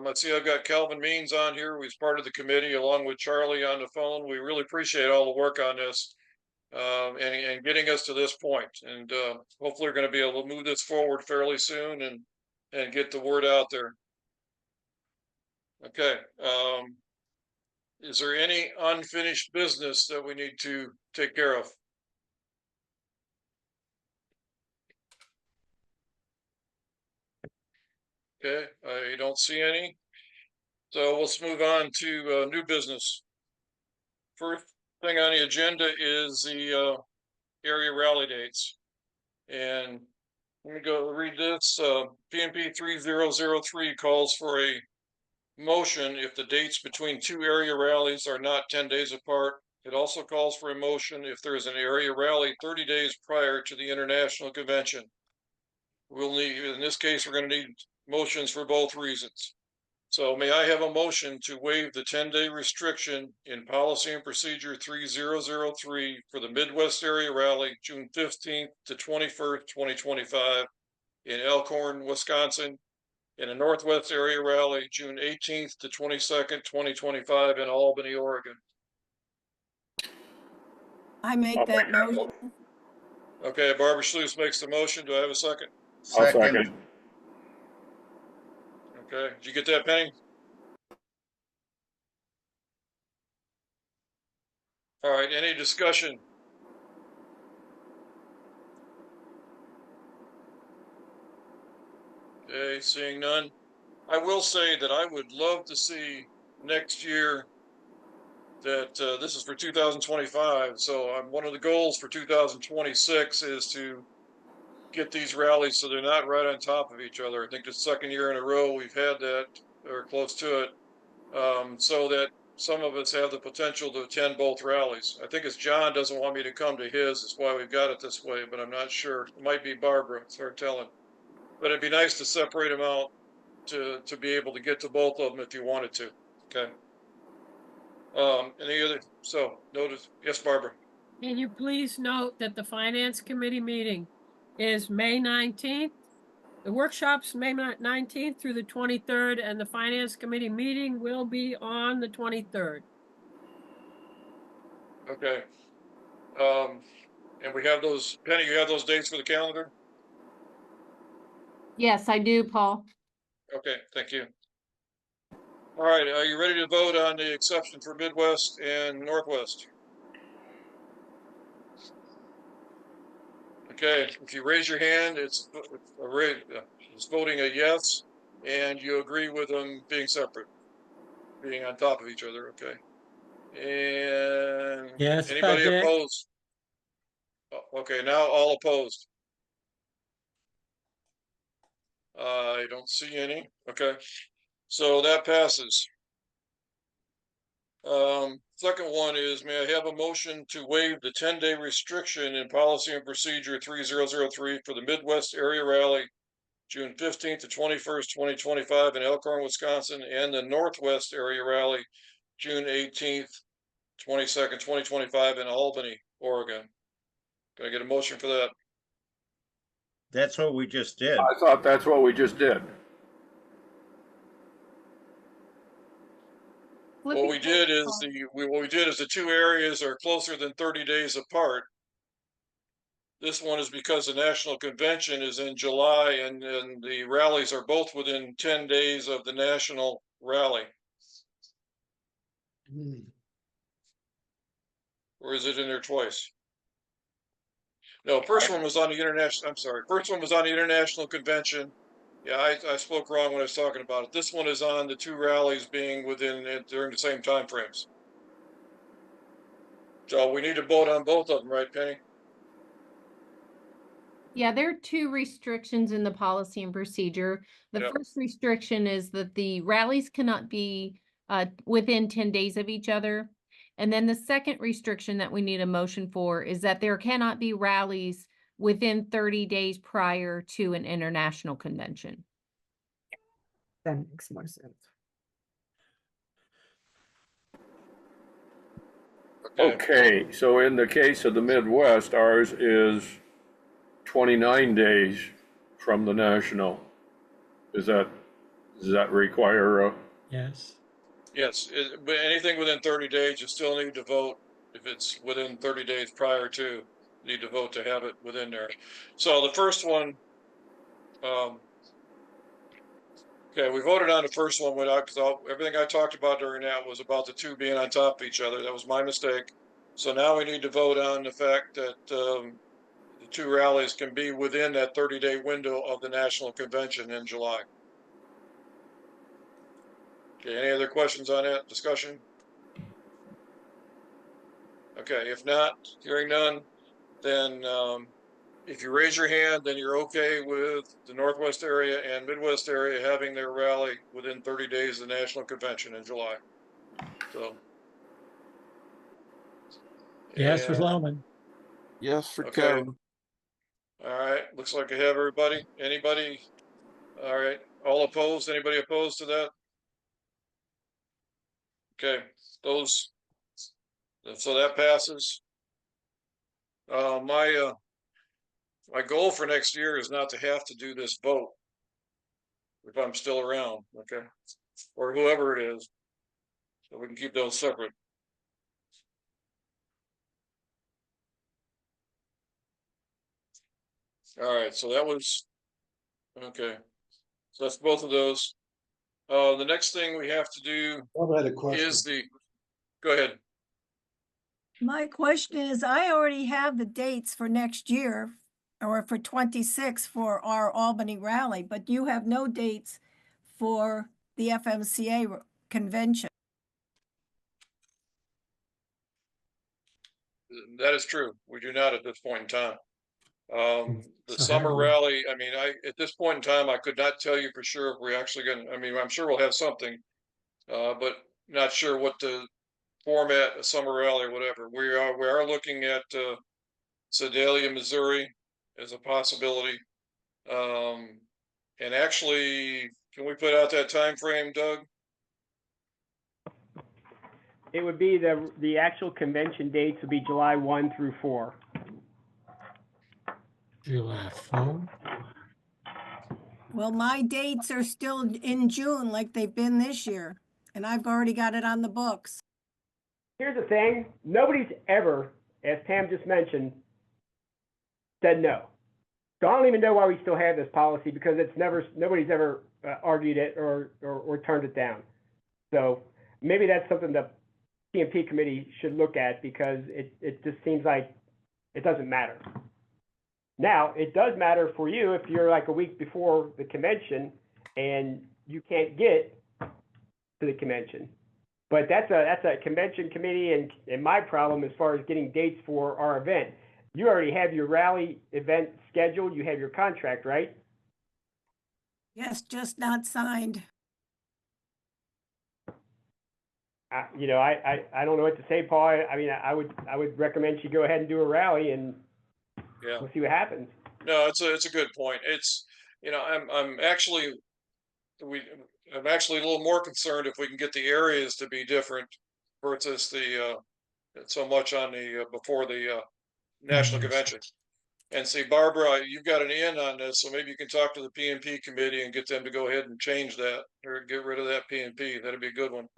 Let's see, I've got Calvin Means on here, who's part of the committee, along with Charlie on the phone. We really appreciate all the work on this and getting us to this point. And hopefully we're going to be able to move this forward fairly soon and get the word out there. Okay. Is there any unfinished business that we need to take care of? Okay, I don't see any. So let's move on to new business. First thing on the agenda is the area rally dates. And let me go read this. PMP 3003 calls for a motion if the dates between two area rallies are not 10 days apart. It also calls for a motion if there is an area rally 30 days prior to the international convention. We'll need, in this case, we're going to need motions for both reasons. So may I have a motion to waive the 10-day restriction in policy and procedure 3003 for the Midwest area rally, June 15th to 21st, 2025 in Elkhorn, Wisconsin, and a Northwest area rally, June 18th to 22nd, 2025 in Albany, Oregon. I make that motion. Okay, Barbara Schluss makes the motion. Do I have a second? I'll second. Okay, did you get that, Penny? All right, any discussion? Okay, seeing none. I will say that I would love to see next year that this is for 2025. So one of the goals for 2026 is to get these rallies so they're not right on top of each other. I think the second year in a row we've had that or close to it, so that some of us have the potential to attend both rallies. I think it's John doesn't want me to come to his. That's why we've got it this way, but I'm not sure. It might be Barbara. It's hard telling. But it'd be nice to separate them out to be able to get to both of them if you wanted to. Okay. Any other? So notice. Yes, Barbara. Can you please note that the Finance Committee meeting is May 19th? The workshop's May 19th through the 23rd, and the Finance Committee meeting will be on the 23rd. Okay. And we have those, Penny, you have those dates for the calendar? Yes, I do, Paul. Okay, thank you. All right, are you ready to vote on the exception for Midwest and Northwest? Okay, if you raise your hand, it's voting a yes, and you agree with them being separate, being on top of each other, okay? And Yes, anybody Dick. opposed? Okay, now all opposed. I don't see any. Okay, so that passes. Second one is, may I have a motion to waive the 10-day restriction in policy and procedure 3003 for the Midwest area rally, June 15th to 21st, 2025 in Elkhorn, Wisconsin, and the Northwest area rally, June 18th, 22nd, 2025 in Albany, Oregon. Can I get a motion for that? That's what we just did. I thought that's what we just did. What we did is the two areas are closer than 30 days apart. This one is because the national convention is in July and the rallies are both within 10 days of the national rally. Or is it in there twice? No, first one was on the international, I'm sorry. First one was on the international convention. Yeah, I spoke wrong when I was talking about it. This one is on the two rallies being during the same time frames. So we need to vote on both of them, right, Penny? Yeah, there are two restrictions in the policy and procedure. The Yep. first restriction is that the rallies cannot be within 10 days of each other. And then the second restriction that we need a motion for is that there cannot be rallies within 30 days prior to an international convention. That makes more sense. Okay, so in the case of the Midwest, ours is 29 days from the national. Does that require Yes. Yes, but anything within 30 days, you still need to vote. If it's within 30 days prior to, you need to vote to have it within there. So the first one, okay, we voted on the first one without, because everything I talked about during that was about the two being on top of each other. That was my mistake. So now we need to vote on the fact that the two rallies can be within that 30-day window of the national convention in July. Okay, any other questions on that discussion? Okay, if not, hearing none, then if you raise your hand, then you're okay with the Northwest area and Midwest area having their rally within 30 days of the national convention in July. So. Yes, for and- Loman. Yes, for Okay. Kevin. All right, looks like I have everybody. Anybody? All right, all opposed? Anybody opposed to that? Okay, so that passes. My goal for next year is not to have to do this vote if I'm still around, okay? Or whoever it is, so we can keep those separate. All right, so that was, okay. So that's both of those. The next thing we have to do I had a question. is go ahead. My question is, I already have the dates for next year or for 26 for our Albany rally, but you have no dates for the FMCA convention. That is true. We do not at this point in time. The So summer how do we- rally, I mean, at this point in time, I could not tell you for sure if we're actually gonna, I mean, I'm sure we'll have something, but not sure what the format, a summer rally or whatever. We are looking at Sedalia, Missouri as a possibility. And actually, can we put out that time frame, Doug? It would be the actual convention dates would be July 1 through 4. July 4. Well, my dates are still in June like they've been this year, and I've already got it on the books. Here's the thing, nobody's ever, as Pam just mentioned, said no. So I don't even know why we still have this policy because nobody's ever argued it or turned it down. So maybe that's something the PMP committee should look at because it just seems like it doesn't matter. Now, it does matter for you if you're like a week before the convention and you can't get to the convention. But that's a convention committee and my problem as far as getting dates for our event. You already have your rally event scheduled. You have your contract, right? Yes, just not signed. I don't know what to say, Paul. I mean, I would recommend you go ahead and do a rally and Yeah. we'll see what happens. No, it's a good point. It's, I'm actually a little more concerned if we can get the areas to be different versus the so much on the, before the, national Yes. convention. And see, Barbara, you've got an in on this, so maybe you can talk to the PNP committee and get them to go ahead and change that or get rid of that PNP. That'd be a good one.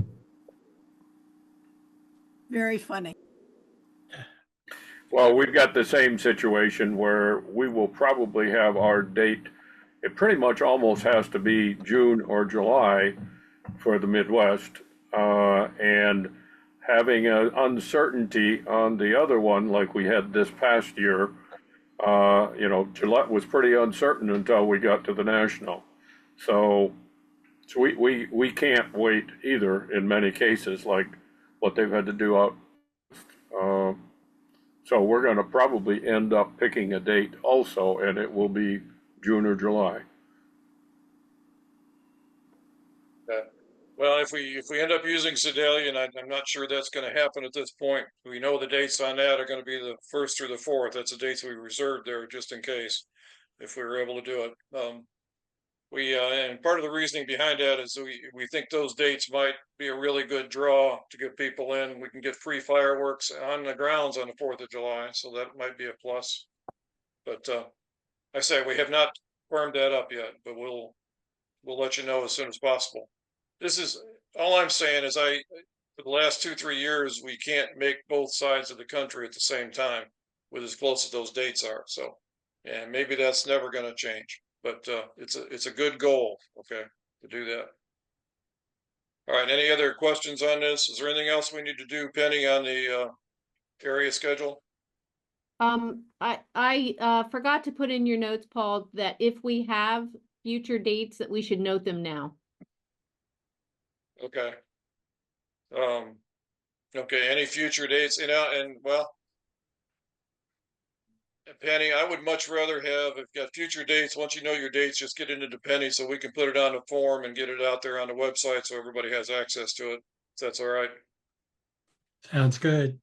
Very funny. Well, we've got the same situation where we will probably have our date. It pretty much almost has to be June or July for the Midwest. And having an uncertainty on the other one, like we had this past year, Gillette was pretty uncertain until we got to the national. So we can't wait either in many cases, like what they've had to do out. So we're going to probably end up picking a date also, and it will be June or July. Well, if we end up using Sedalia, and I'm not sure that's going to happen at this point. We know the dates on that are going to be the 1st through the 4th. That's the dates we reserved there just in case, if we were able to do it. And part of the reasoning behind that is we think those dates might be a really good draw to get people in. We can get free fireworks on the grounds on the 4th of July, so that might be a plus. But I say we have not firmed that up yet, but we'll let you know as soon as possible. This is all I'm saying is for the last 2-3 years, we can't make both sides of the country at the same time with as close as those dates are. So, and maybe that's never going to change, but it's a good goal. Okay, to do that. All right. Any other questions on this? Is there anything else we need to do, Penny, on the area schedule? I forgot to put in your notes, Paul, that if we have future dates, that we should note them now. Okay. Okay, any future dates, and well, Penny, I would much rather have, if you've got future dates, once you know your dates, just get into Penny so we can put it on a form and get it out there on the website so everybody has access to it. If that's all right. Sounds good.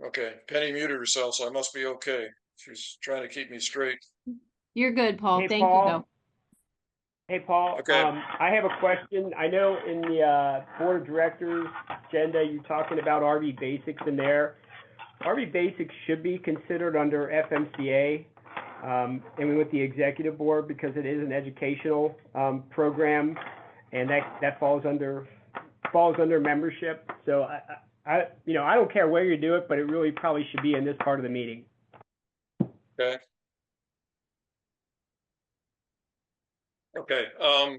Okay, Penny muted herself, so I must be okay. She's trying to keep me straight. You're good, Paul. Hey, Thank Paul. you, though. Hey, Paul. Okay. I have a question. I know in the board of directors agenda, you're talking about RV Basics in there. RV Basics should be considered under FMCA, and with the executive board because it is an educational program, and that falls under membership. So I don't care where you do it, but it really probably should be in this part of the meeting. Okay. Okay, well,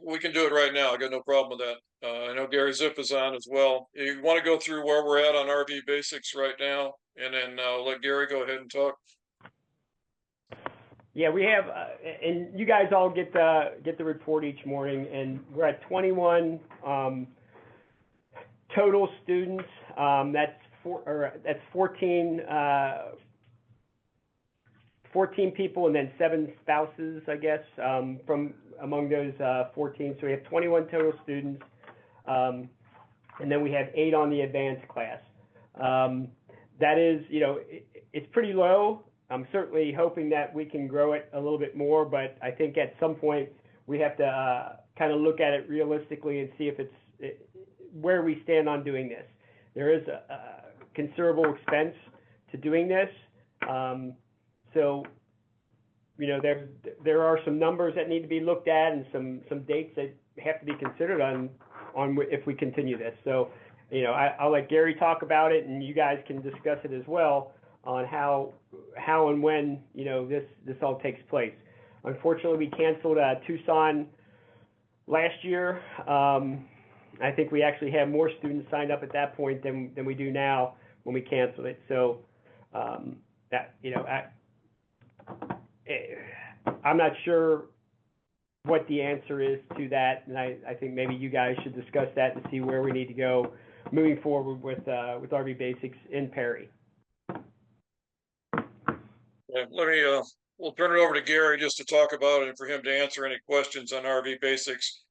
we can do it right now. I got no problem with that. I know Gary Zip is on as well. You want to go through where we're at on RV Basics right now, and then let Gary go ahead and talk. Yeah, we have, and you guys all get the report each morning, and we're at 21 total students. That's 14 people and then 7 spouses, I guess, from among those 14. So we have 21 total students, and then we have 8 on the advanced class. That is, it's pretty low. I'm certainly hoping that we can grow it a little bit more, but I think at some point we have to kind of look at it realistically and see if it's where we stand on doing this. There is a considerable expense to doing this. So, there are some numbers that need to be looked at and some dates that have to be considered on if we continue this. So, I'll let Gary talk about it, and you guys can discuss it as well on how and when this all takes place. Unfortunately, we canceled Tucson last year. I think we actually had more students signed up at that point than we do now when we canceled it. So I'm not sure what the answer is to that, and I think maybe you guys should discuss that and see where we need to go moving forward with RV Basics in Perry. Yeah, we'll turn it over to Gary just to talk about it and for him to answer any questions on RV Basics.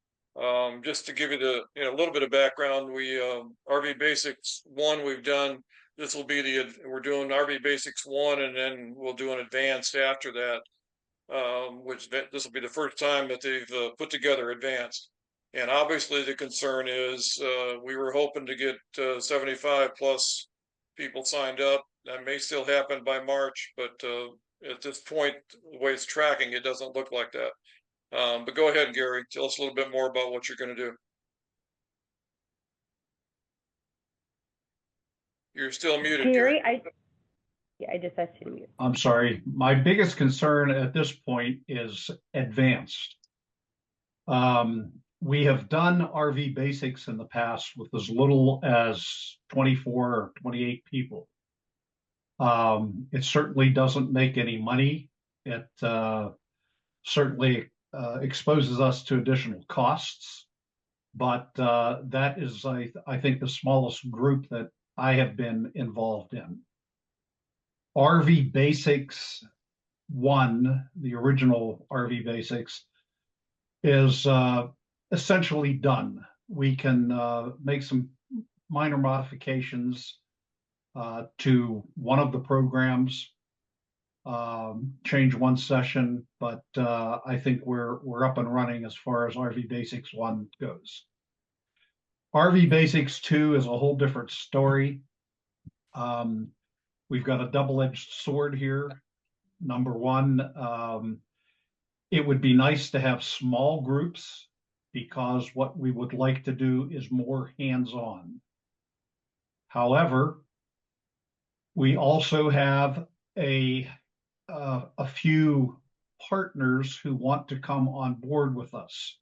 Just to give you a little bit of background, we RV Basics 1 we've done. This will be we're doing RV Basics 1, and then we'll do an advanced after that. which this will be the first time that they've put together advanced. And obviously the concern is we were hoping to get 75 plus people signed up. That may still happen by March, but at this point, the way it's tracking, it doesn't look like that. But go ahead, Gary, tell us a little bit more about what you're going to do. You're still muted, Gary. I just asked you to mute. I'm sorry. My biggest concern at this point is advanced. We have done RV basics in the past with as little as 24 or 28 people. It certainly doesn't make any money. It certainly exposes us to additional costs, but that is, I think, the smallest group that I have been involved in. RV Basics 1, the original RV Basics, is essentially done. We can make some minor modifications to one of the programs, change one session, but I think we're up and running as far as RV Basics 1 goes. RV Basics 2 is a whole different story. We've got a double-edged sword here. Number one, it would be nice to have small groups because what we would like to do is more hands-on. However, we also have a few partners who want to come on board with us.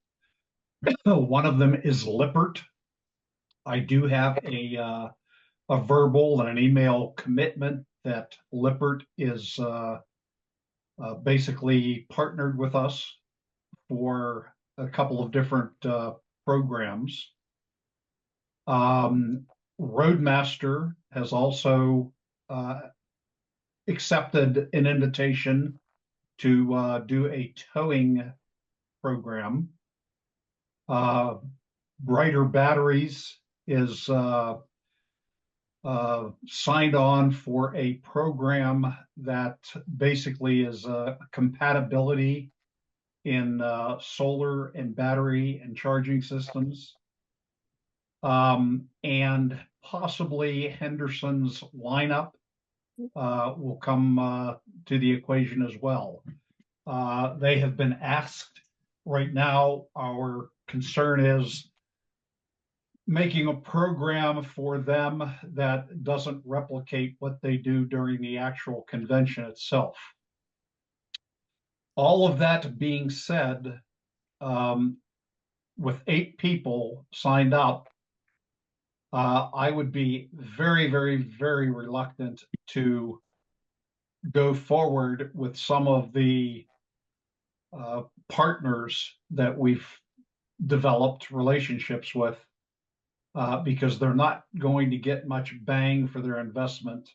One of them is Lippert. I do have a verbal and an email commitment that Lippert is basically partnered with us for a couple of different programs. Roadmaster has also accepted an invitation to do a towing program. Brighter Batteries is signed on for a program that basically is a compatibility in solar and battery and charging systems. And possibly Henderson's lineup will come to the equation as well. They have been asked. Right now, our concern is making a program for them that doesn't replicate what they do during the actual convention itself. All of that being said, with 8 people signed up, I would be very, very, very reluctant to go forward with some of the partners that we've developed relationships with because they're not going to get much bang for their investment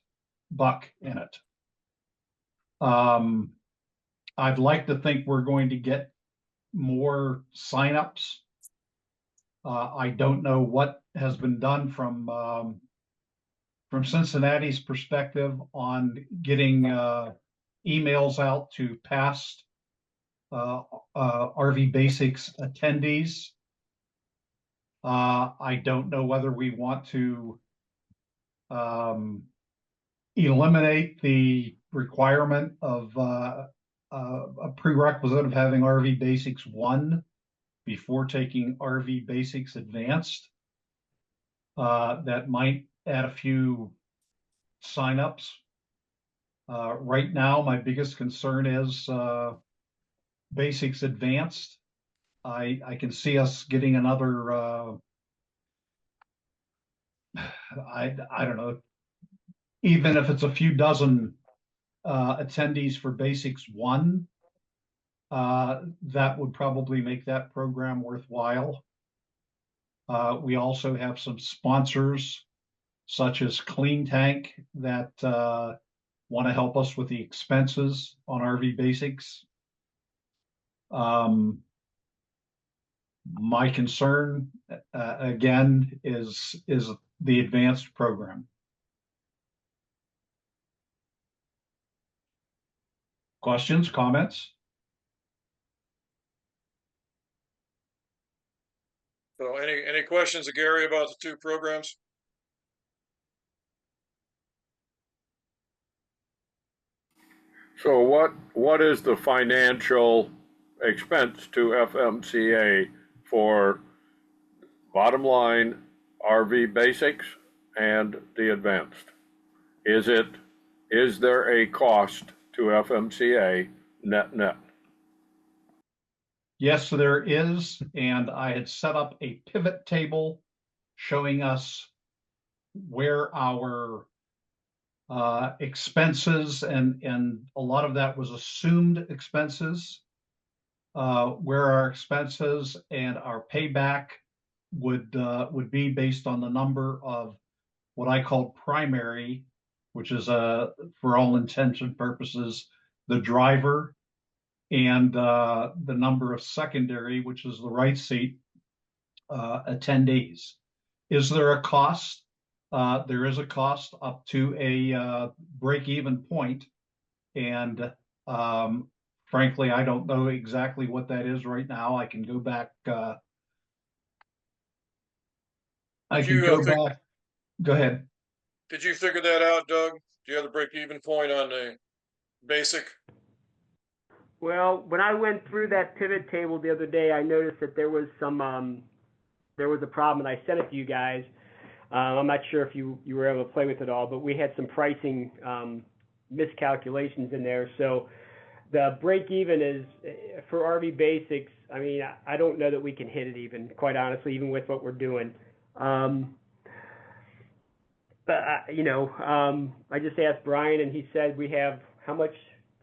buck in it. I'd like to think we're going to get more signups. I don't know what has been done from Cincinnati's perspective on getting emails out to past RV Basics attendees. I don't know whether we want to eliminate the requirement of a prerequisite of having RV Basics 1 before taking RV Basics Advanced. That might add a few signups. Right now, my biggest concern is Basics Advanced. I can see us getting another, I don't know, even if it's a few dozen attendees for Basics 1, that would probably make that program worthwhile. We also have some sponsors such as Clean Tank that want to help us with the expenses on RV Basics. My concern, again, is the advanced program. Questions, comments? So any questions of Gary about the two programs? So what is the financial expense to FMCA for bottom line RV basics and the advanced? Is there a cost to FMCA net? Yes, there is, and I had set up a pivot table showing us where our expenses and a lot of that was assumed expenses, where our expenses and our payback would be based on the number of what I call primary, which is for all intents and purposes the driver, and the number of secondary, which is the right seat attendees. Is there a cost? There is a cost up to a break-even point, and frankly, I don't know exactly what that is right now. I can go back. Go ahead. Did you figure that out, Doug? Do you have the break-even point on the basic? Well, when I went through that pivot table the other day, I noticed that there was a problem, and I sent it to you guys. I'm not sure if you were able to play with it all, but we had some pricing miscalculations in there. So the break even is for RV basics. I mean, I don't know that we can hit it even, quite honestly, even with what we're doing. But I just asked Brian, and he said we have how much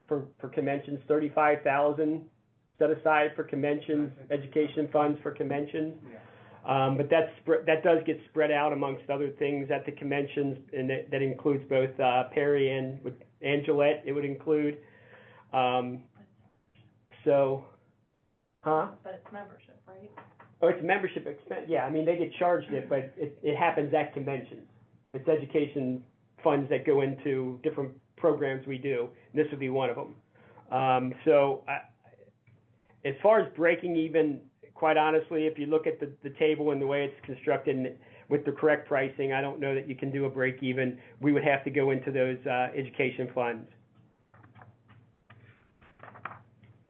for conventions? 35,000 set aside for conventions, education funds for conventions. But that does get spread out amongst other things at the conventions, and that includes both Perry and Gillette. It would include. But it's membership, right? Oh, it's membership expense. Yeah, I mean they get charged it, but it happens at conventions. It's education funds that go into different programs we do. And this would be one of them. As far as breaking even, quite honestly, if you look at the table and the way it's constructed with the correct pricing, I don't know that you can do a break even. We would have to go into those education funds.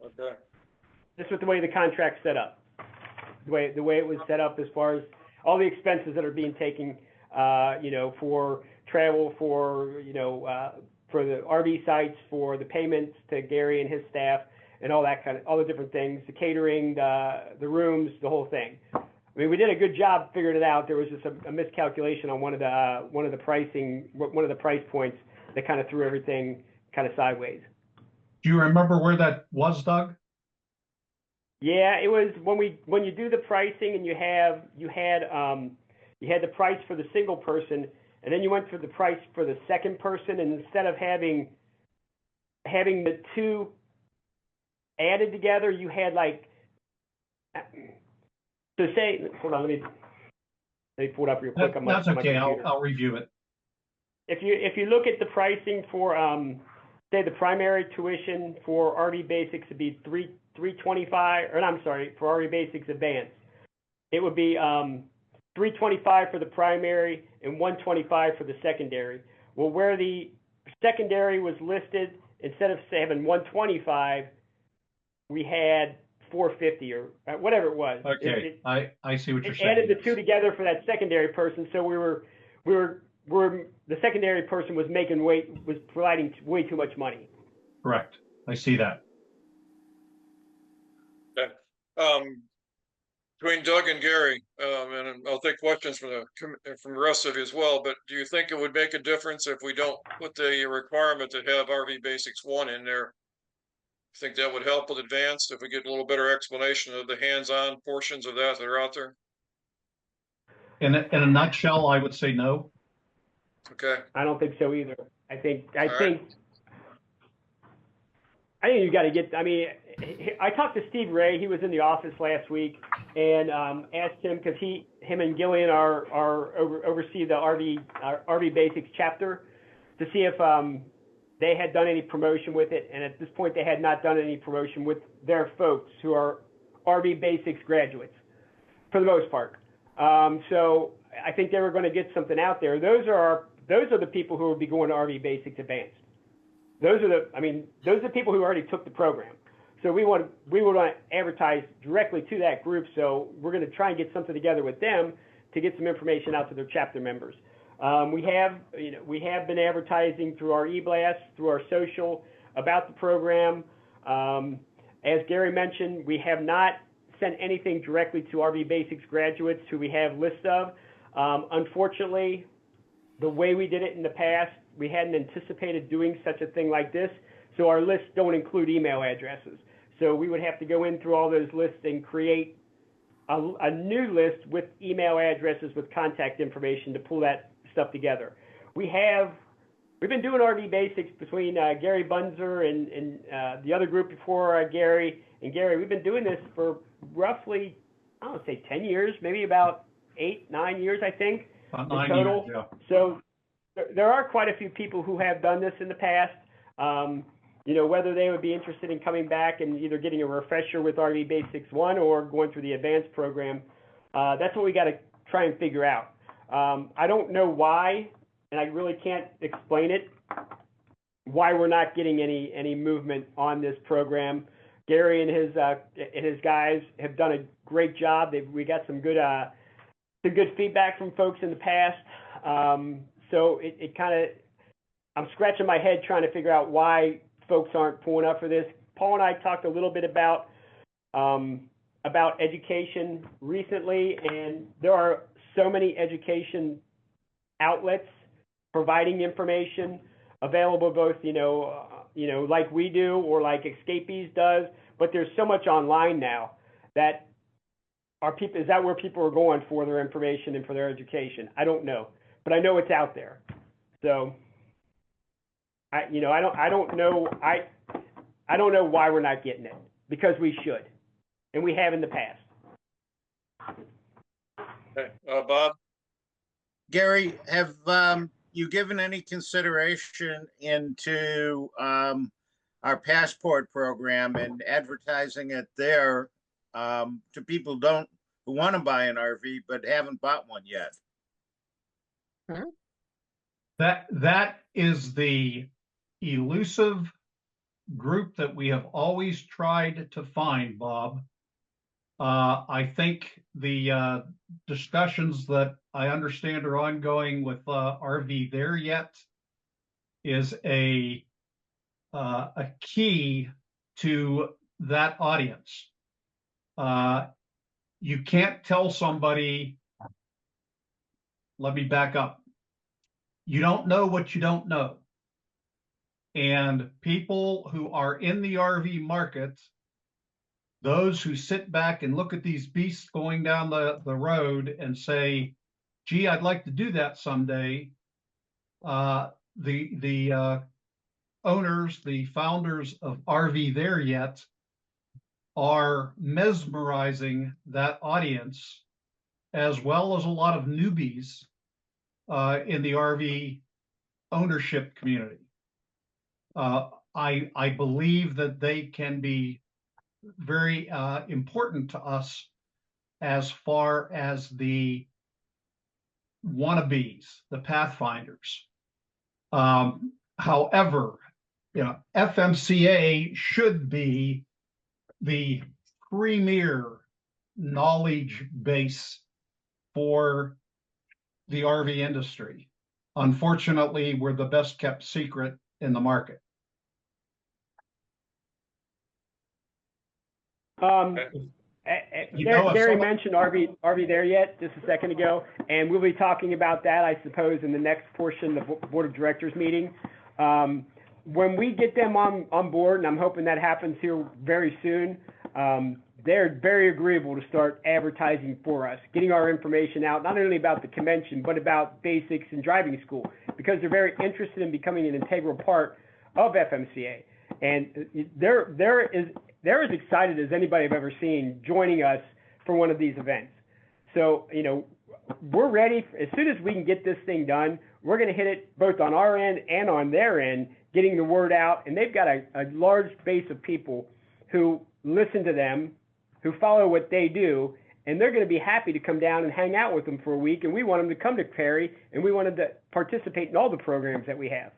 Okay. Just with the way the contract's set up. The way it was set up as far as all the expenses that are being taken, for travel, for the RV sites, for the payments to Gary and his staff, and all the different things, the catering, the rooms, the whole thing. I mean, we did a good job figuring it out. There was just a miscalculation on one of the price points that kind of threw everything kind of sideways. Do you remember where that was, Doug? Yeah, it was when you do the pricing and you had the price for the single person, and then you went for the price for the second person, and instead of having the two added together, you had hold on, let me pull it up real quick. That's okay. I'll review it. If you look at the pricing for say the primary tuition for RV Basics would be $325, or I'm sorry, for RV Basics Advanced, it would be $325 for the primary and $125 for the secondary. Well, where the secondary was listed, instead of having $125, we had $450 or whatever it was. Okay, I see what you're saying. Added the two together for that secondary person, so we were the secondary person was providing way too much money. Correct. I see that. Okay. Between Doug and Gary, and I'll take questions from the rest of you as well, but do you think it would make a difference if we don't put the requirement to have RV Basics 1 in there? I think that would help with advanced if we get a little better explanation of the hands-on portions of that are out there. In a nutshell, I would say no. Okay. I don't think so either. I think you got to get. I mean, I talked to Steve Ray. He was in the office last week, and asked him because him and Gillian oversee the RV Basics chapter to see if they had done any promotion with it, and at this point they had not done any promotion with their folks who are RV Basics graduates. for the most part. So I think they were going to get something out there. Those are the people who will be going to RV Basics Advanced. Those are the people who already took the program. So we would want to advertise directly to that group. So we're going to try and get something together with them to get some information out to their chapter members. We have been advertising through our e-blast, through our social about the program. As Gary mentioned, we have not sent anything directly to RV Basics graduates who we have lists of. Unfortunately, the way we did it in the past, we hadn't anticipated doing such a thing like this. So our lists don't include email addresses. So we would have to go in through all those lists and create a new list with email addresses with contact information to pull that stuff together. We've been doing RV Basics between Gary Bunzer and the other group before Gary and Gary. We've been doing this for roughly, I don't want to say 10 years, maybe about 8-9 years, I think, in total. Years, yeah. So there are quite a few people who have done this in the past. Whether they would be interested in coming back and either getting a refresher with RV Basics 1 or going through the advanced program, that's what we got to try and figure out. I don't know why, and I really can't explain it, why we're not getting any movement on this program. Gary and his guys have done a great job. We got some good feedback from folks in the past. So it kind of, I'm scratching my head trying to figure out why folks aren't pulling up for this. Paul and I talked a little bit about education recently, and there are so many education outlets providing information available, both like we do or like Escapees does. But there's so much online now that is that where people are going for their information and for their education? I don't know, but I know it's out there. So I don't know why we're not getting it, because we should, and we have in the past. Okay, Bob? Gary, have you given any consideration into our passport program and advertising it there to people who want to buy an RV but haven't bought one yet? That is the elusive group that we have always tried to find, Bob. I think the discussions that I understand are ongoing with RV There Yet is a key to that audience. You can't tell somebody, let me back up. You don't know what you don't know. And people who are in the RV market, those who sit back and look at these beasts going down the road and say, gee, I'd like to do that someday. The owners, the founders of RV There Yet are mesmerizing that audience, as well as a lot of newbies in the RV ownership community. I believe that they can be very important to us as far as the wannabes, the pathfinders. However, FMCA should be the premier knowledge base for the RV industry. Unfortunately, we're the best kept secret in the market. Gary mentioned RV There Yet just a second ago, and we'll be talking about that, I suppose, in the next portion of the Board of Directors meeting. When we get them on board, and I'm hoping that happens here very soon, they're very agreeable to start advertising for us, getting our information out, not only about the convention, but about basics and driving school, because they're very interested in becoming an integral part of FMCA. And they're as excited as anybody I've ever seen joining us for one of these events. So, we're ready. As soon as we can get this thing done, we're going to hit it both on our end and on their end, getting the word out. And they've got a large base of people who listen to them, who follow what they do, and they're going to be happy to come down and hang out with them for a week. And we want them to come to Perry, and we want them to participate in all the programs that we have.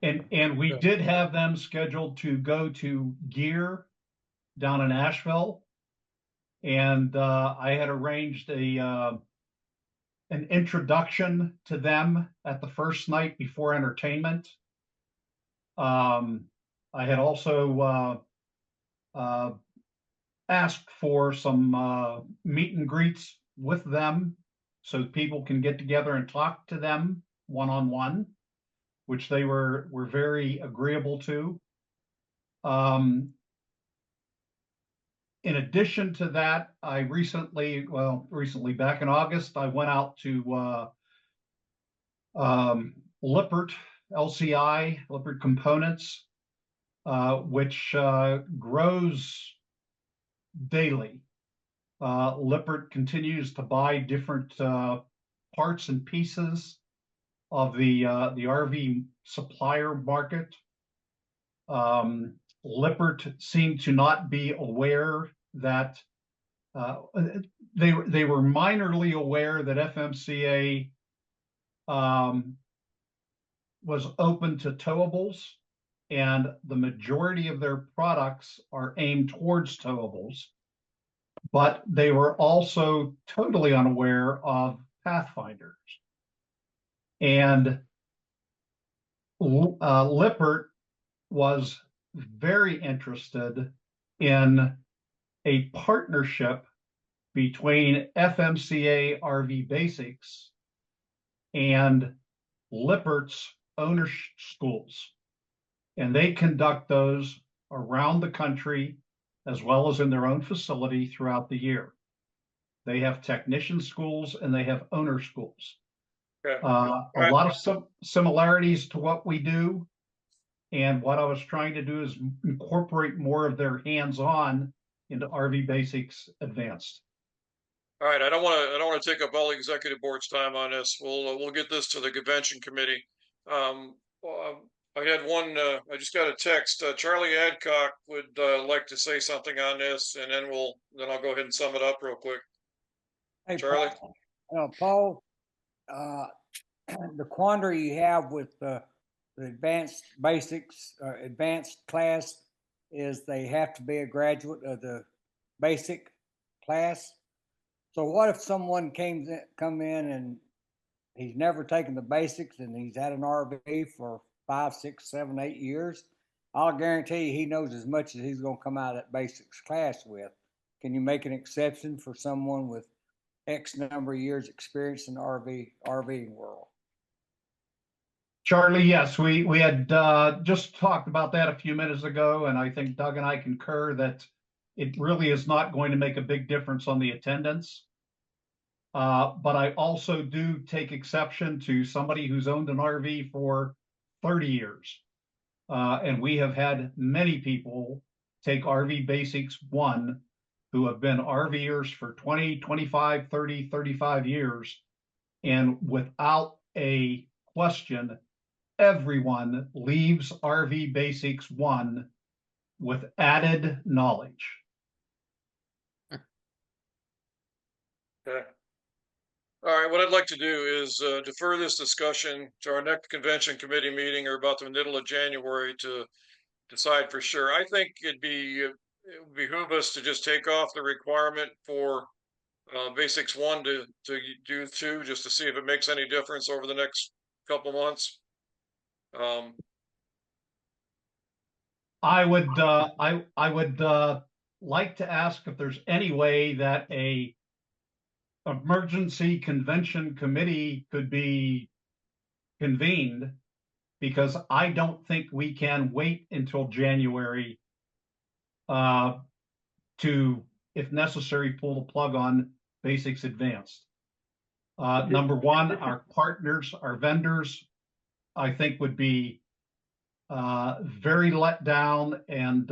And we did have them scheduled to go to Gear down in Asheville. And I had arranged an introduction to them at the first night before entertainment. I had also asked for some meet and greets with them so people can get together and talk to them one-on-one, which they were very agreeable to. In addition to that, I recently back in August, I went out to Lippert LCI, Lippert Components, which grows daily. Lippert continues to buy different parts and pieces of the RV supplier market. Lippert seemed to not be aware that they were minorly aware that FMCA was open to towables, and the majority of their products are aimed towards towables, but they were also totally unaware of Pathfinders. And Lippert was very interested in a partnership between FMCA RV Basics and Lippert's owner schools. And they conduct those around the country as well as in their own facility throughout the year. They have technician schools and they have owner schools. Okay. A lot of similarities to what we do. And what I was trying to do is incorporate more of their hands-on into RV Basics Advanced. All right, I don't want to take up all the executive board's time on this. We'll get this to the convention committee. I had one. I just got a text. Charlie Adcock would like to say something on this, and then I'll go ahead and sum it up real quick. Hey, Charlie, Paul, the quandary you have with the advanced basics, advanced class, is they have to be a graduate of the basic class. So what if someone come in and he's never taken the basics and he's had an RV for 5, 6, 7, 8 years? I'll guarantee you he knows as much as he's going to come out of that basics class with. Can you make an exception for someone with X number of years experience in the RVing world? Charlie, yes, we had just talked about that a few minutes ago, and I think Doug and I concur that it really is not going to make a big difference on the attendance. But I also do take exception to somebody who's owned an RV for 30 years. And we have had many people take RV Basics 1 who have been RVers for 20, 25, 30, 35 years. And without a question, everyone leaves RV Basics 1 with added knowledge. okay. All right, what I'd like to do is defer this discussion to our next convention committee meeting, or about the middle of January, to decide for sure. I think it would behoove us to just take off the requirement for Basics 1 to do 2, just to see if it makes any difference over the next couple months. I would like to ask if there's any way that a emergency convention committee could be convened, because I don't think we can wait until January to, if necessary, pull the plug on Basics Advanced. Number one, our partners, our vendors, I think would be very let down and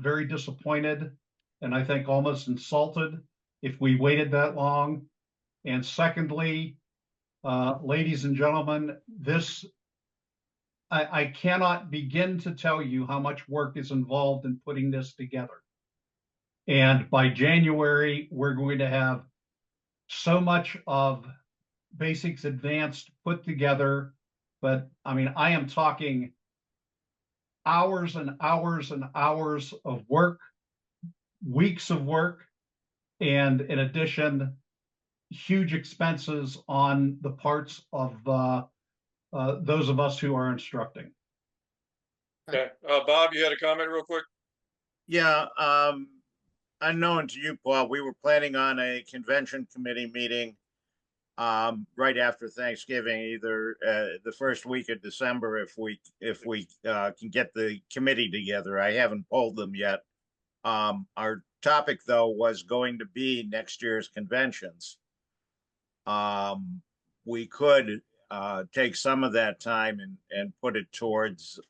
very disappointed, and I think almost insulted if we waited that long. And secondly, ladies and gentlemen, I cannot begin to tell you how much work is involved in putting this together. And by January, we're going to have so much of Basics Advanced put together. But I mean, I am talking hours and hours and hours of work, weeks of work, and in addition, huge expenses on the parts of those of us who are instructing. Okay, Bob, you had a comment real quick? Yeah, unknown to you, Paul, we were planning on a convention committee meeting right after Thanksgiving, either the first week of December, if we can get the committee together. I haven't polled them yet. Our topic, though, was going to be next year's conventions. We could take some of that time and put it towards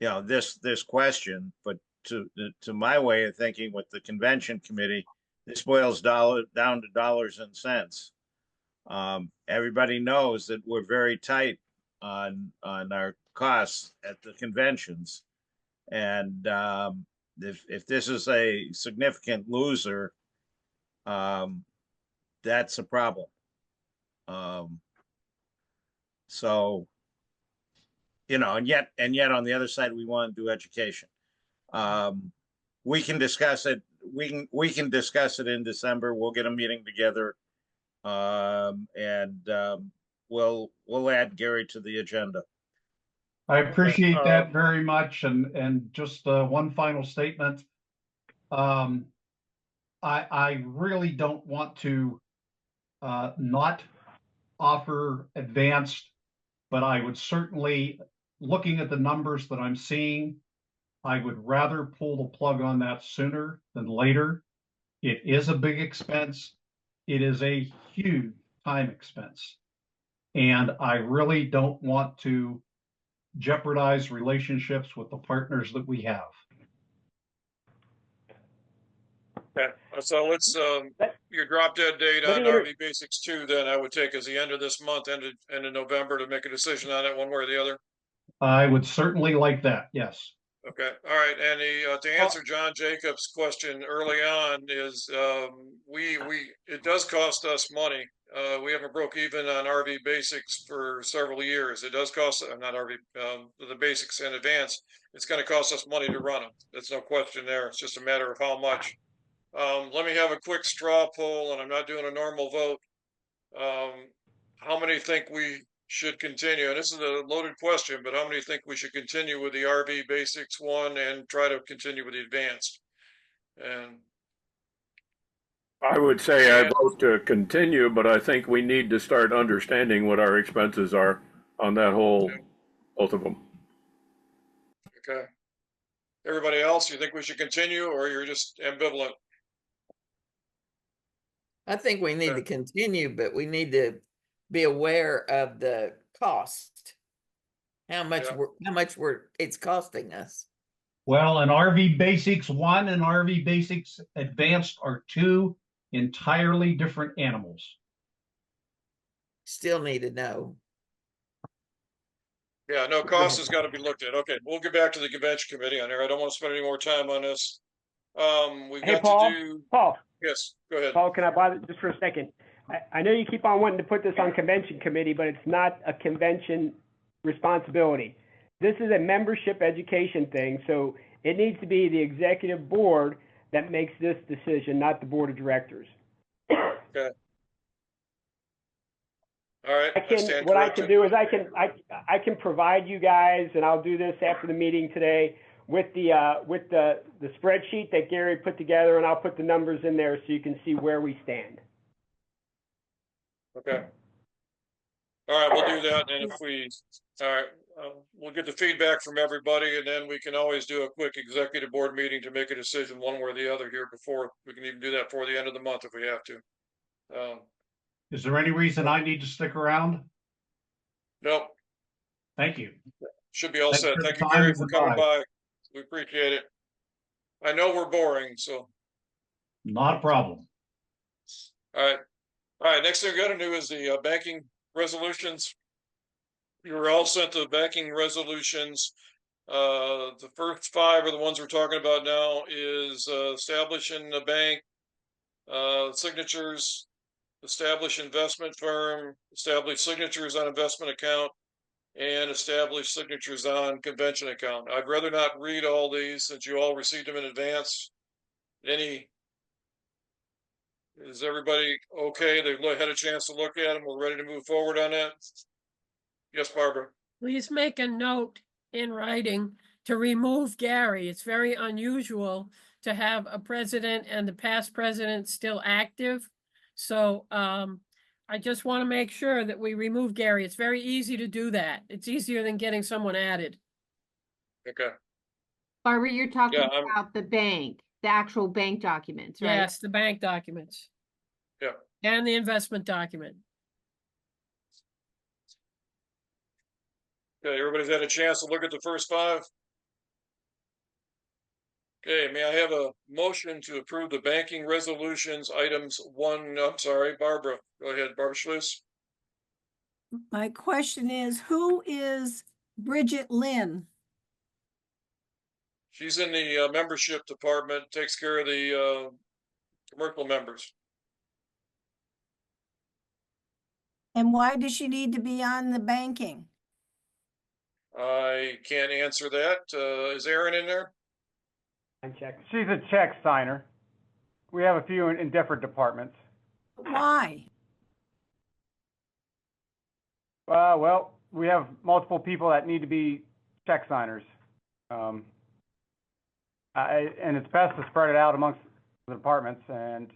this question, but to my way of thinking with the convention committee, this boils down to dollars and cents. Everybody knows that we're very tight on our costs at the conventions, and if this is a significant loser, that's a problem. So, and yet on the other side, we want to do education. We can discuss it. We can discuss it in December. We'll get a meeting together, and we'll add Gary to the agenda. I appreciate that very much. And just one final statement. I really don't want to not offer advanced, but I would certainly, looking at the numbers that I'm seeing, I would rather pull the plug on that sooner than later. It is a big expense. It is a huge time expense. And I really don't want to jeopardize relationships with the partners that we have. Okay, so let's, your drop dead date on RV Basics 2, then I would take as the end of this month, end of November, to make a decision on it one way or the other. I would certainly like that, yes. Okay, all right, and to answer John Jacobs' question early on is, it does cost us money. We haven't broke even on RV Basics for several years. It does cost, not RV, the Basics in advance. It's going to cost us money to run them. There's no question there. It's just a matter of how much. Let me have a quick straw poll, and I'm not doing a normal vote. How many think we should continue? And this is a loaded question, but how many think we should continue with the RV Basics 1 and try to continue with the advanced? And I would say I vote to continue, but I think we need to start understanding what our expenses are on that whole, both of them. Okay. Everybody else, you think we should continue, or you're just ambivalent? I think we need to continue, but we need to be aware of the cost. How much it's costing us. Well, an RV Basics 1 and RV Basics Advanced are two entirely different animals. Still need to know. Yeah, no, cost has got to be looked at. Okay, we'll get back to the convention committee on here. I don't want to spend any more time on this. We've got Paul, to do. Paul. Yes, go ahead. Paul, can I bother just for a second? I know you keep on wanting to put this on convention committee, but it's not a convention responsibility. This is a membership education thing, so it needs to be the executive board that makes this decision, not the board of directors. Okay. All right. What I can do is I can provide you guys, and I'll do this after the meeting today, with the spreadsheet that Gary put together, and I'll put the numbers in there so you can see where we stand. Okay. All right, we'll do that. And we'll get the feedback from everybody, and then we can always do a quick executive board meeting to make a decision one way or the other here before we can even do that before the end of the month if we have to. Is there any reason I need to stick around? Nope. Thank you. Should be all set. Thank you, Gary, for coming by. We appreciate it. I know we're boring, so. Not a problem. All right. All right, next thing we're going to do is the banking resolutions. You were all sent the banking resolutions The first five are the ones we're talking about now is establishing the bank, signatures, establish investment firm, establish signatures on investment account, and establish signatures on convention account. I'd rather not read all these since you all received them in advance. Is everybody okay? They've had a chance to look at them. We're ready to move forward on that. Yes, Barbara. Please make a note in writing to remove Gary. It's very unusual to have a president and the past president still active. So I just want to make sure that we remove Gary. It's very easy to do that. It's easier than getting someone added. Okay. Barbara, you're talking Yeah, about the bank, the actual bank documents, right? Yes, the bank documents. Yeah. And the investment document. Okay, everybody's had a chance to look at the first five? Okay, may I have a motion to approve the banking resolutions items I'm sorry, Barbara. Go ahead, Barbara Schluss. My question is, who is Bridget Lynn? She's in the membership department, takes care of the commercial members. And why does she need to be on the banking? I can't answer that. Is Aaron in there? She's a check signer. We have a few in different departments. Why? Well, we have multiple people that need to be check signers. And it's best to spread it out amongst the departments, and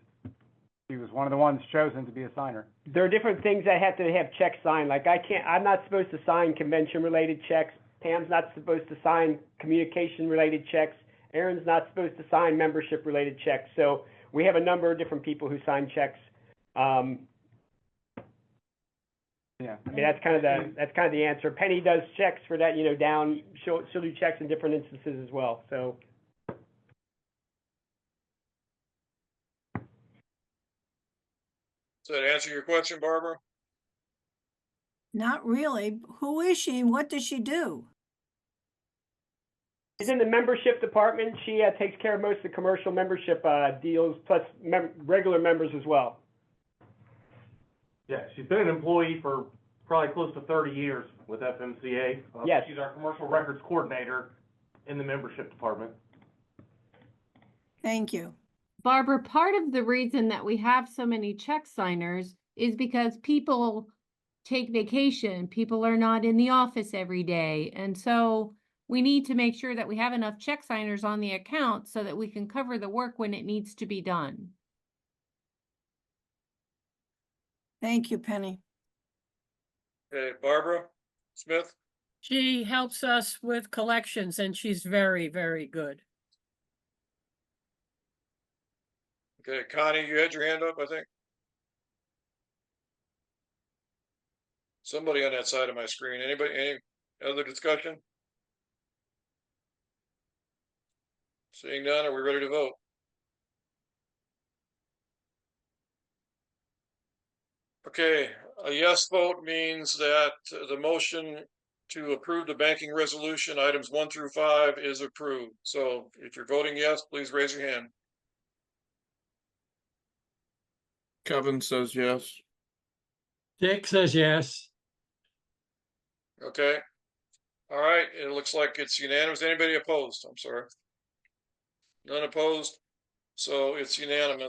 she was one of the ones chosen to be a signer. There are different things that have to have checks signed. Like I'm not supposed to sign convention-related checks. Pam's not supposed to sign communication-related checks. Aaron's not supposed to sign membership-related checks. So we have a number of different people who sign checks. Yeah, I mean, that's kind of the answer. Penny does checks for that, she'll do checks in different instances as well, so. Does that answer your question, Barbara? Not really. Who is she and what does she do? She's in the membership department. She takes care of most of the commercial membership deals, plus regular members as well. Yeah, she's been an employee for probably close to 30 years with FMCA. Yes. She's our commercial records coordinator in the membership department. Thank you. Barbara, part of the reason that we have so many check signers is because people take vacation. People are not in the office every day. And so we need to make sure that we have enough check signers on the account so that we can cover the work when it needs to be done. Thank you, Penny. Okay, Barbara Smith? She helps us with collections and she's very, very good. Okay, Connie, you had your hand up, I think. Somebody on that side of my screen. Anybody, any other discussion? Seeing none, are we ready to vote? Okay, a yes vote means that the motion to approve the banking resolution items 1 through 5 is approved. So if you're voting yes, please raise your hand. Kevin says yes. Dick says yes. Okay. All right, it looks like it's unanimous. Anybody opposed? I'm sorry. None opposed. So it's unanimous.